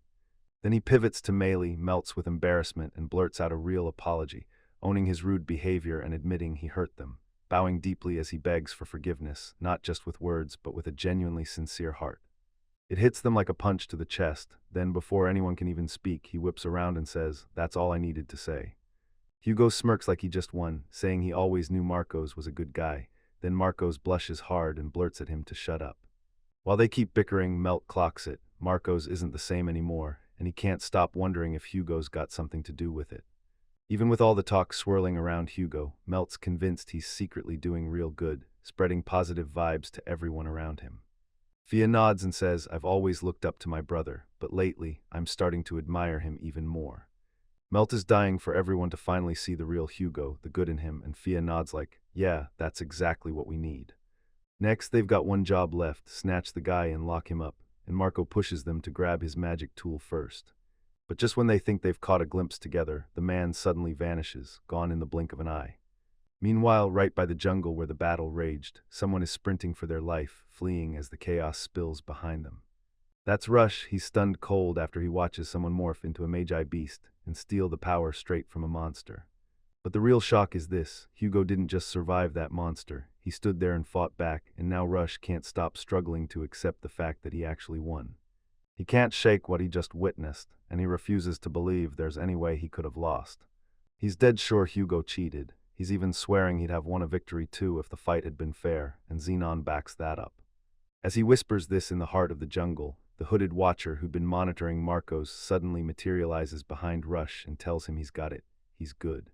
Then he pivots to Melee, melts with embarrassment, and blurts out a real apology, owning his rude behavior and admitting he hurt them, bowing deeply as he begs for forgiveness, not just with words, but with a genuinely sincere heart. It hits them like a punch to the chest, then before anyone can even speak, he whips around and says, "That's all I needed to say." Hugo smirks like he just won, saying he always knew Marcos was a good guy, then Marcos blushes hard and blurts at him to shut up. While they keep bickering, Melt clocks it. Marcos isn't the same anymore, and he can't stop wondering if Hugo's got something to do with it. Even with all the talk swirling around Hugo, Melt's convinced he's secretly doing real good, spreading positive vibes to everyone around him. Fia nods and says, "I've always looked up to my brother, but lately, I'm starting to admire him even more." Melt is dying for everyone to finally see the real Hugo, the good in him, and Fia nods like, "Yeah, that's exactly what we need." Next, they've got one job left: snatch the guy and lock him up, and Marco pushes them to grab his magic tool first. But just when they think they've caught a glimpse together, the man suddenly vanishes, gone in the blink of an eye. Meanwhile, right by the jungle where the battle raged, someone is sprinting for their life, fleeing as the chaos spills behind them. That's Rush. He's stunned cold after he watches someone morph into a magi beast and steal the power straight from a monster. But the real shock is this: Hugo didn't just survive that monster, he stood there and fought back, and now Rush can't stop struggling to accept the fact that he actually won. He can't shake what he just witnessed, and he refuses to believe there's any way he could have lost. He's dead sure Hugo cheated. He's even swearing he'd have won a victory too if the fight had been fair, and Xenon backs that up. As he whispers this in the heart of the jungle, the hooded watcher who'd been monitoring Marcos suddenly materializes behind Rush and tells him he's got it. He's good.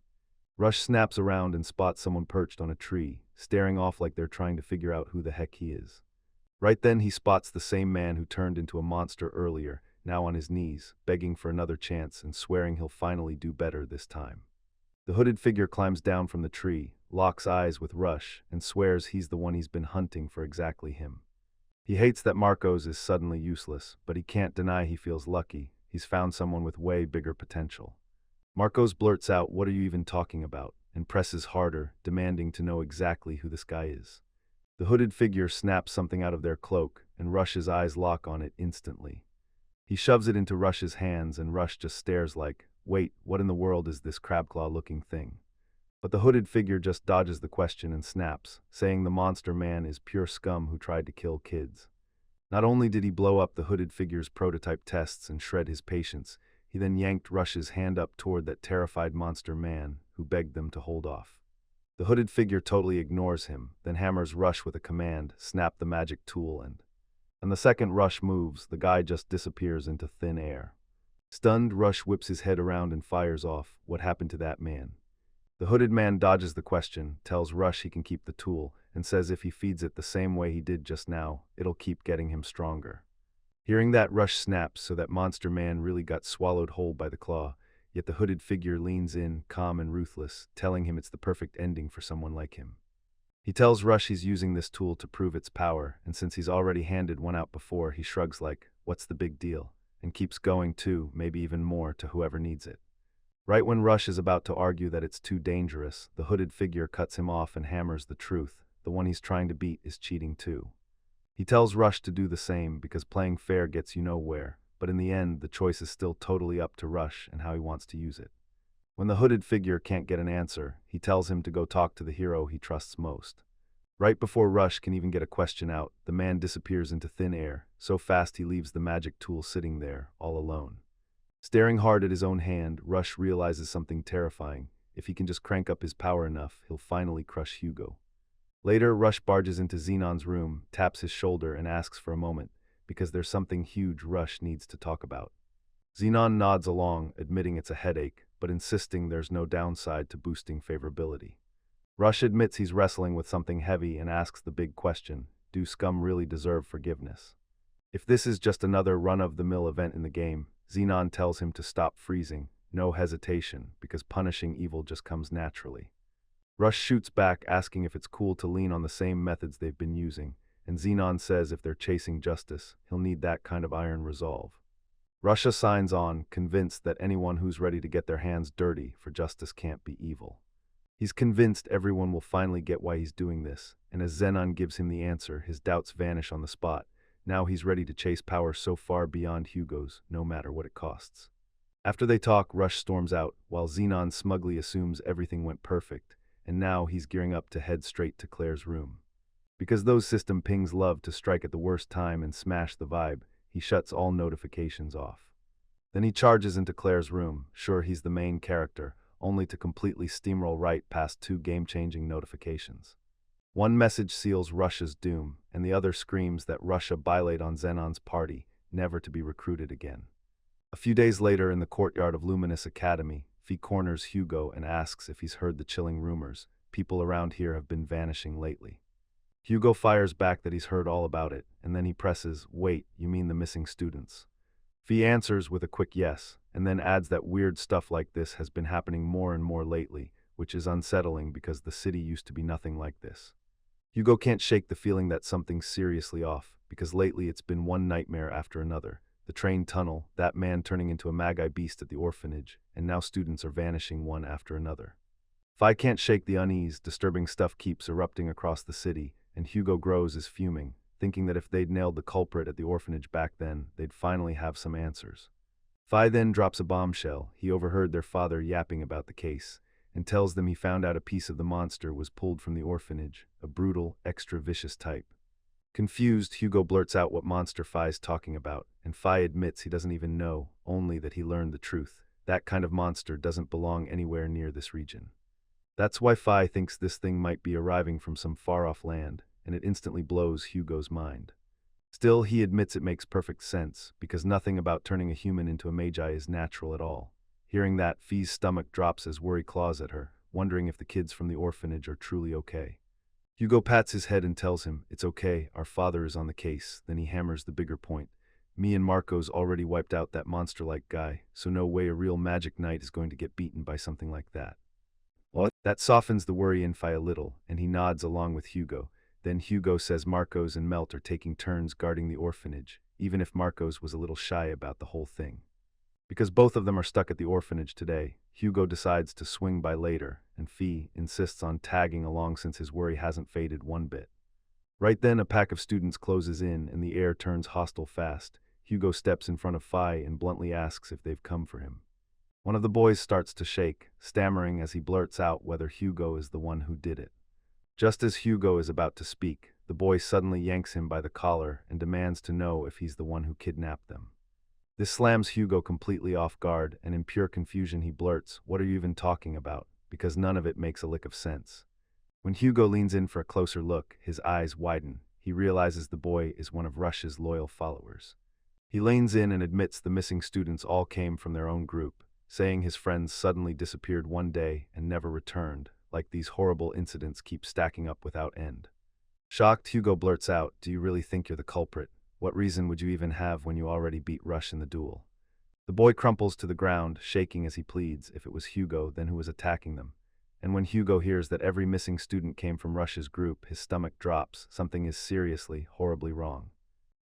Rush snaps around and spots someone perched on a tree, staring off like they're trying to figure out who the heck he is. Right then he spots the same man who turned into a monster earlier, now on his knees, begging for another chance and swearing he'll finally do better this time. The hooded figure climbs down from the tree, locks eyes with Rush, and swears he's the one he's been hunting for exactly him. He hates that Marcos is suddenly useless, but he can't deny he feels lucky. He's found someone with way bigger potential. Marcos blurts out, "What are you even talking about?" and presses harder, demanding to know exactly who this guy is. The hooded figure snaps something out of their cloak, and Rush's eyes lock on it instantly. He shoves it into Rush's hands, and Rush just stares like, "Wait, what in the world is this crabclaw-looking thing?" But the hooded figure just dodges the question and snaps, saying the monster man is pure scum who tried to kill kids. Not only did he blow up the hooded figure's prototype tests and shred his patience, he then yanked Rush's hand up toward that terrified monster man, who begged them to hold off. The hooded figure totally ignores him, then hammers Rush with a command, "Snap the magic tool," and the second Rush moves, the guy just disappears into thin air. Stunned, Rush whips his head around and fires off, "What happened to that man?" The hooded man dodges the question, tells Rush he can keep the tool, and says if he feeds it the same way he did just now, it'll keep getting him stronger. Hearing that, Rush snaps so that monster man really got swallowed whole by the claw, yet the hooded figure leans in, calm and ruthless, telling him it's the perfect ending for someone like him. He tells Rush he's using this tool to prove its power, and since he's already handed one out before, he shrugs like, "What's the big deal?" and keeps going too, maybe even more, to whoever needs it. Right when Rush is about to argue that it's too dangerous, the hooded figure cuts him off and hammers the truth: the one he's trying to beat is cheating too. He tells Rush to do the same because playing fair gets you nowhere, but in the end, the choice is still totally up to Rush and how he wants to use it. When the hooded figure can't get an answer, he tells him to go talk to the hero he trusts most. Right before Rush can even get a question out, the man disappears into thin air, so fast he leaves the magic tool sitting there, all alone. Staring hard at his own hand, Rush realizes something terrifying. If he can just crank up his power enough, he'll finally crush Hugo. Later, Rush barges into Xenon's room, taps his shoulder, and asks for a moment, because there's something huge Rush needs to talk about. Xenon nods along, admitting it's a headache, but insisting there's no downside to boosting favorability. Rush admits he's wrestling with something heavy and asks the big question: do scum really deserve forgiveness? If this is just another run-of-the-mill event in the game, Xenon tells him to stop freezing, no hesitation, because punishing evil just comes naturally. Rush shoots back, asking if it's cool to lean on the same methods they've been using, and Xenon says if they're chasing justice, he'll need that kind of iron resolve. Russia signs on, convinced that anyone who's ready to get their hands dirty for justice can't be evil. He's convinced everyone will finally get why he's doing this, and as Xenon gives him the answer, his doubts vanish on the spot. Now he's ready to chase power so far beyond Hugo's, no matter what it costs. After they talk, Rush storms out, while Xenon smugly assumes everything went perfect, and now he's gearing up to head straight to Claire's room. Because those system pings love to strike at the worst time and smash the vibe, he shuts all notifications off. Then he charges into Claire's room, sure he's the main character, only to completely steamroll right past two game-changing notifications. One message seals Russia's doom, and the other screams that Russia bilated on Xenon's party, never to be recruited again. A few days later, in the courtyard of Luminous Academy, Fee corners Hugo and asks if he's heard the chilling rumors. People around here have been vanishing lately. Hugo fires back that he's heard all about it, and then he presses, "Wait, you mean the missing students?" Fee answers with a quick yes, and then adds that weird stuff like this has been happening more and more lately, which is unsettling because the city used to be nothing like this. Hugo can't shake the feeling that something's seriously off, because lately it's been one nightmare after another. The train tunnel, that man turning into a Magi beast at the orphanage, and now students are vanishing one after another. Fi can't shake the unease, disturbing stuff keeps erupting across the city, and Hugo grows is fuming, thinking that if they'd nailed the culprit at the orphanage back then, they'd finally have some answers. Fi then drops a bombshell. He overheard their father yapping about the case, and tells them he found out a piece of the monster was pulled from the orphanage, a brutal, extra vicious type. Confused, Hugo blurts out what monster Fi's talking about, and Fi admits he doesn't even know, only that he learned the truth. That kind of monster doesn't belong anywhere near this region. That's why Fi thinks this thing might be arriving from some far-off land, and it instantly blows Hugo's mind. Still, he admits it makes perfect sense, because nothing about turning a human into a magi is natural at all. Hearing that, Fi's stomach drops as Worry claws at her, wondering if the kids from the orphanage are truly okay. Hugo pats his head and tells him, "It's okay, our father is on the case." Then he hammers the bigger point. "Me and Marco's already wiped out that monster-like guy, so no way a real magic knight is going to get beaten by something like that." What? That softens the Worry in Fi a little, and he nods along with Hugo. Then Hugo says Marco's and Melt are taking turns guarding the orphanage, even if Marco's was a little shy about the whole thing. Because both of them are stuck at the orphanage today, Hugo decides to swing by later, and Fi insists on tagging along since his worry hasn't faded one bit. Right then, a pack of students closes in and the air turns hostile fast. Hugo steps in front of Fi and bluntly asks if they've come for him. One of the boys starts to shake, stammering as he blurts out whether Hugo is the one who did it. Just as Hugo is about to speak, the boy suddenly yanks him by the collar and demands to know if he's the one who kidnapped them. This slams Hugo completely off guard, and in pure confusion he blurts, "What are you even talking about?" because none of it makes a lick of sense. When Hugo leans in for a closer look, his eyes widen. He realizes the boy is one of Rush's loyal followers. He leans in and admits the missing students all came from their own group, saying his friends suddenly disappeared one day and never returned, like these horrible incidents keep stacking up without end. Shocked, Hugo blurts out, "Do you really think you're the culprit? What reason would you even have when you already beat Rush in the duel?" The boy crumples to the ground, shaking as he pleads if it was Hugo then who was attacking them. And when Hugo hears that every missing student came from Rush's group, his stomach drops. Something is seriously, horribly wrong.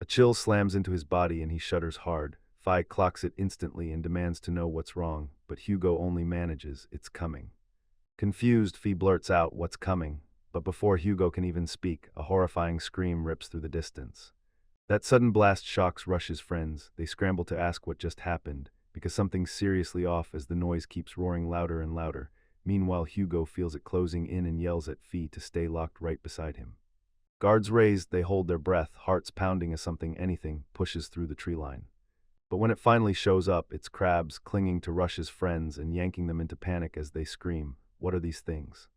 A chill slams into his body and he shudders hard. Fi clocks it instantly and demands to know what's wrong, but Hugo only manages, "It's coming." Confused, Fi blurts out, "What's coming?" But before Hugo can even speak, a horrifying scream rips through the distance. That sudden blast shocks Rush's friends. They scramble to ask what just happened, because something's seriously off as the noise keeps roaring louder and louder. Meanwhile, Hugo feels it closing in and yells at Fi to stay locked right beside him. Guards raised, they hold their breath, hearts pounding as anything, pushes through the tree line. But when it finally shows up, it's crabs clinging to Rush's friends and yanking them into panic as they scream, "What are these things?"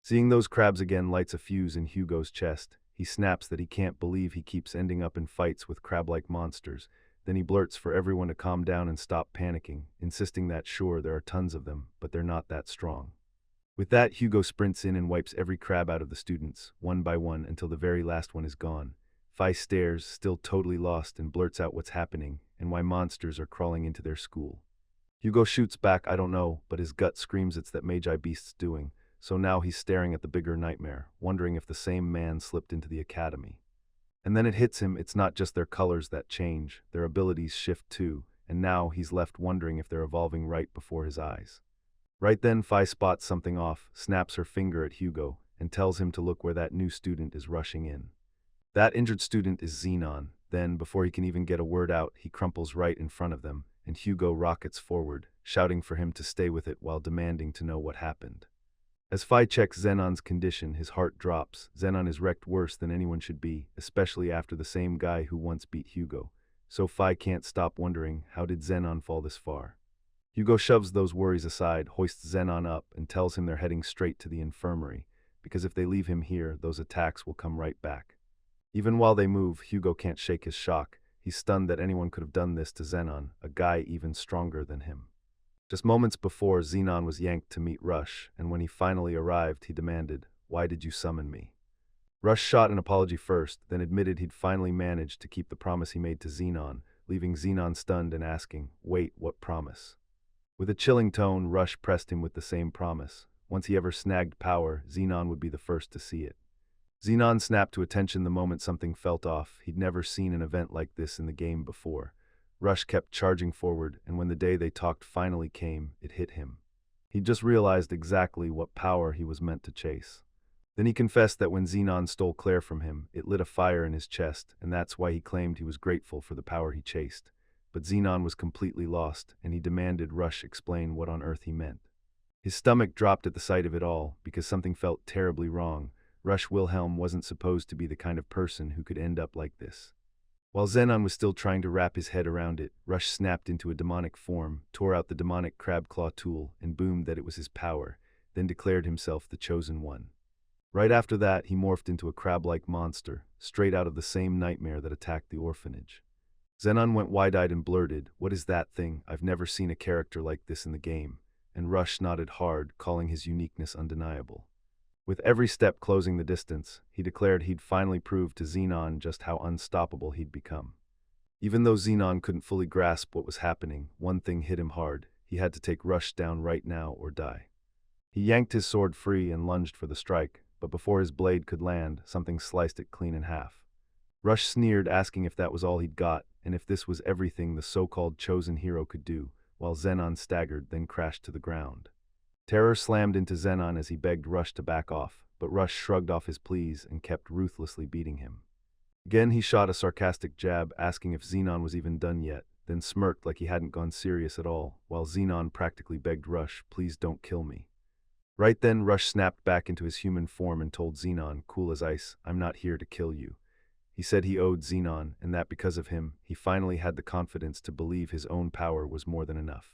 Seeing those crabs again lights a fuse in Hugo's chest. He snaps that he can't believe he keeps ending up in fights with crab-like monsters. Then he blurts for everyone to calm down and stop panicking, insisting that sure, there are tons of them, but they're not that strong. With that, Hugo sprints in and wipes every crab out of the students, one by one, until the very last one is gone. Fi stares, still totally lost, and blurts out what's happening and why monsters are crawling into their school. Hugo shoots back, "I don't know," but his gut screams it's that Magi Beast's doing. So now he's staring at the bigger nightmare, wondering if the same man slipped into the academy. And then it hits him, it's not just their colors that change, their abilities shift too, and now he's left wondering if they're evolving right before his eyes. Right then, Fi spots something off, snaps her finger at Hugo, and tells him to look where that new student is rushing in. That injured student is Xenon. Then, before he can even get a word out, he crumples right in front of them, and Hugo rockets forward, shouting for him to stay with it while demanding to know what happened. As Fi checks Zenon's condition, his heart drops. Zenon is wrecked worse than anyone should be, especially after the same guy who once beat Hugo. So Fi can't stop wondering, how did Zenon fall this far? Hugo shoves those worries aside, hoists Zenon up, and tells him they're heading straight to the infirmary, because if they leave him here, those attacks will come right back. Even while they move, Hugo can't shake his shock. He's stunned that anyone could have done this to Zenon, a guy even stronger than him. Just moments before, Xenon was yanked to meet Rush, and when he finally arrived, he demanded, "Why did you summon me?" Rush shot an apology first, then admitted he'd finally managed to keep the promise he made to Xenon, leaving Xenon stunned and asking, "Wait, what promise?" With a chilling tone, Rush pressed him with the same promise. Once he ever snagged power, Xenon would be the first to see it. Xenon snapped to attention the moment something felt off. He'd never seen an event like this in the game before. Rush kept charging forward, and when the day they talked finally came, it hit him. He'd just realized exactly what power he was meant to chase. Then he confessed that when Xenon stole Claire from him, it lit a fire in his chest, and that's why he claimed he was grateful for the power he chased. But Xenon was completely lost, and he demanded Rush explain what on earth he meant. His stomach dropped at the sight of it all, because something felt terribly wrong. Rush Wilhelm wasn't supposed to be the kind of person who could end up like this. While Zenon was still trying to wrap his head around it, Rush snapped into a demonic form, tore out the demonic crab claw tool, and boomed that it was his power, then declared himself the chosen one. Right after that, he morphed into a crab-like monster, straight out of the same nightmare that attacked the orphanage. Zenon went wide-eyed and blurted, "What is that thing? I've never seen a character like this in the game," and Rush nodded hard, calling his uniqueness undeniable. With every step closing the distance, he declared he'd finally proved to Zenon just how unstoppable he'd become. Even though Zenon couldn't fully grasp what was happening, one thing hit him hard: he had to take Rush down right now or die. He yanked his sword free and lunged for the strike, but before his blade could land, something sliced it clean in half. Rush sneered, asking if that was all he'd got, and if this was everything the so-called chosen hero could do, while Zenon staggered, then crashed to the ground. Terror slammed into Zenon as he begged Rush to back off, but Rush shrugged off his pleas and kept ruthlessly beating him. Again he shot a sarcastic jab, asking if Zenon was even done yet, then smirked like he hadn't gone serious at all, while Zenon practically begged Rush, "Please don't kill me." Right then, Rush snapped back into his human form and told Zenon, cool as ice, "I'm not here to kill you." He said he owed Zenon, and that because of him, he finally had the confidence to believe his own power was more than enough.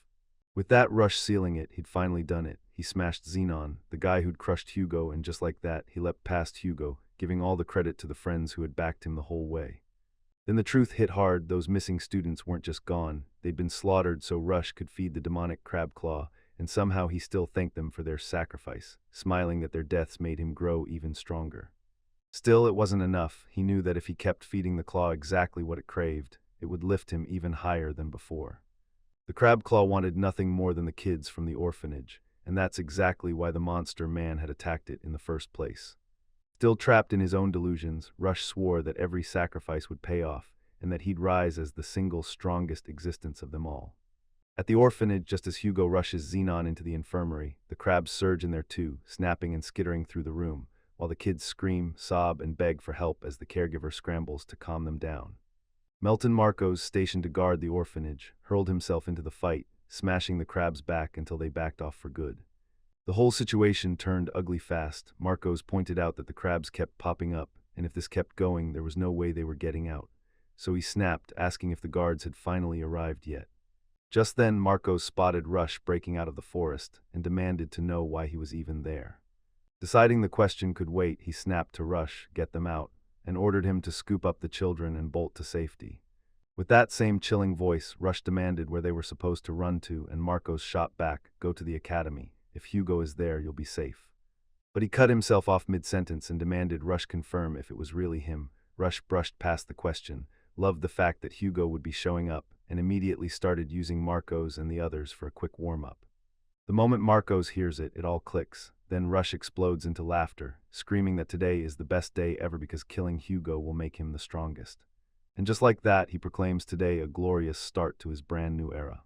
With that Rush sealing it, he'd finally done it. He smashed Zenon, the guy who'd crushed Hugo, and just like that, he leapt past Hugo, giving all the credit to the friends who had backed him the whole way. Then the truth hit hard: those missing students weren't just gone, they'd been slaughtered so Rush could feed the demonic crab claw, and somehow he still thanked them for their sacrifice, smiling that their deaths made him grow even stronger. Still, it wasn't enough. He knew that if he kept feeding the claw exactly what it craved, it would lift him even higher than before. The crab claw wanted nothing more than the kids from the orphanage, and that's exactly why the monster man had attacked it in the first place. Still trapped in his own delusions, Rush swore that every sacrifice would pay off, and that he'd rise as the single strongest existence of them all. At the orphanage, just as Hugo rushes Zenon into the infirmary, the crabs surge in there too, snapping and skittering through the room, while the kids scream, sob, and beg for help as the caregiver scrambles to calm them down. Melton Marcos, stationed to guard the orphanage, hurled himself into the fight, smashing the crabs back until they backed off for good. The whole situation turned ugly fast. Marcos pointed out that the crabs kept popping up, and if this kept going, there was no way they were getting out. So he snapped, asking if the guards had finally arrived yet. Just then, Marcos spotted Rush breaking out of the forest and demanded to know why he was even there. Deciding the question could wait, he snapped to Rush, "Get them out," and ordered him to scoop up the children and bolt to safety. With that same chilling voice, Rush demanded where they were supposed to run to, and Marcos shot back, "Go to the academy. If Hugo is there, you'll be safe." But he cut himself off mid-sentence and demanded Rush confirm if it was really him. Rush brushed past the question, loved the fact that Hugo would be showing up, and immediately started using Marcos and the others for a quick warm-up. The moment Marcos hears it, it all clicks. Then Rush explodes into laughter, screaming that today is the best day ever because killing Hugo will make him the strongest. And just like that, he proclaims today a glorious start to his brand new era.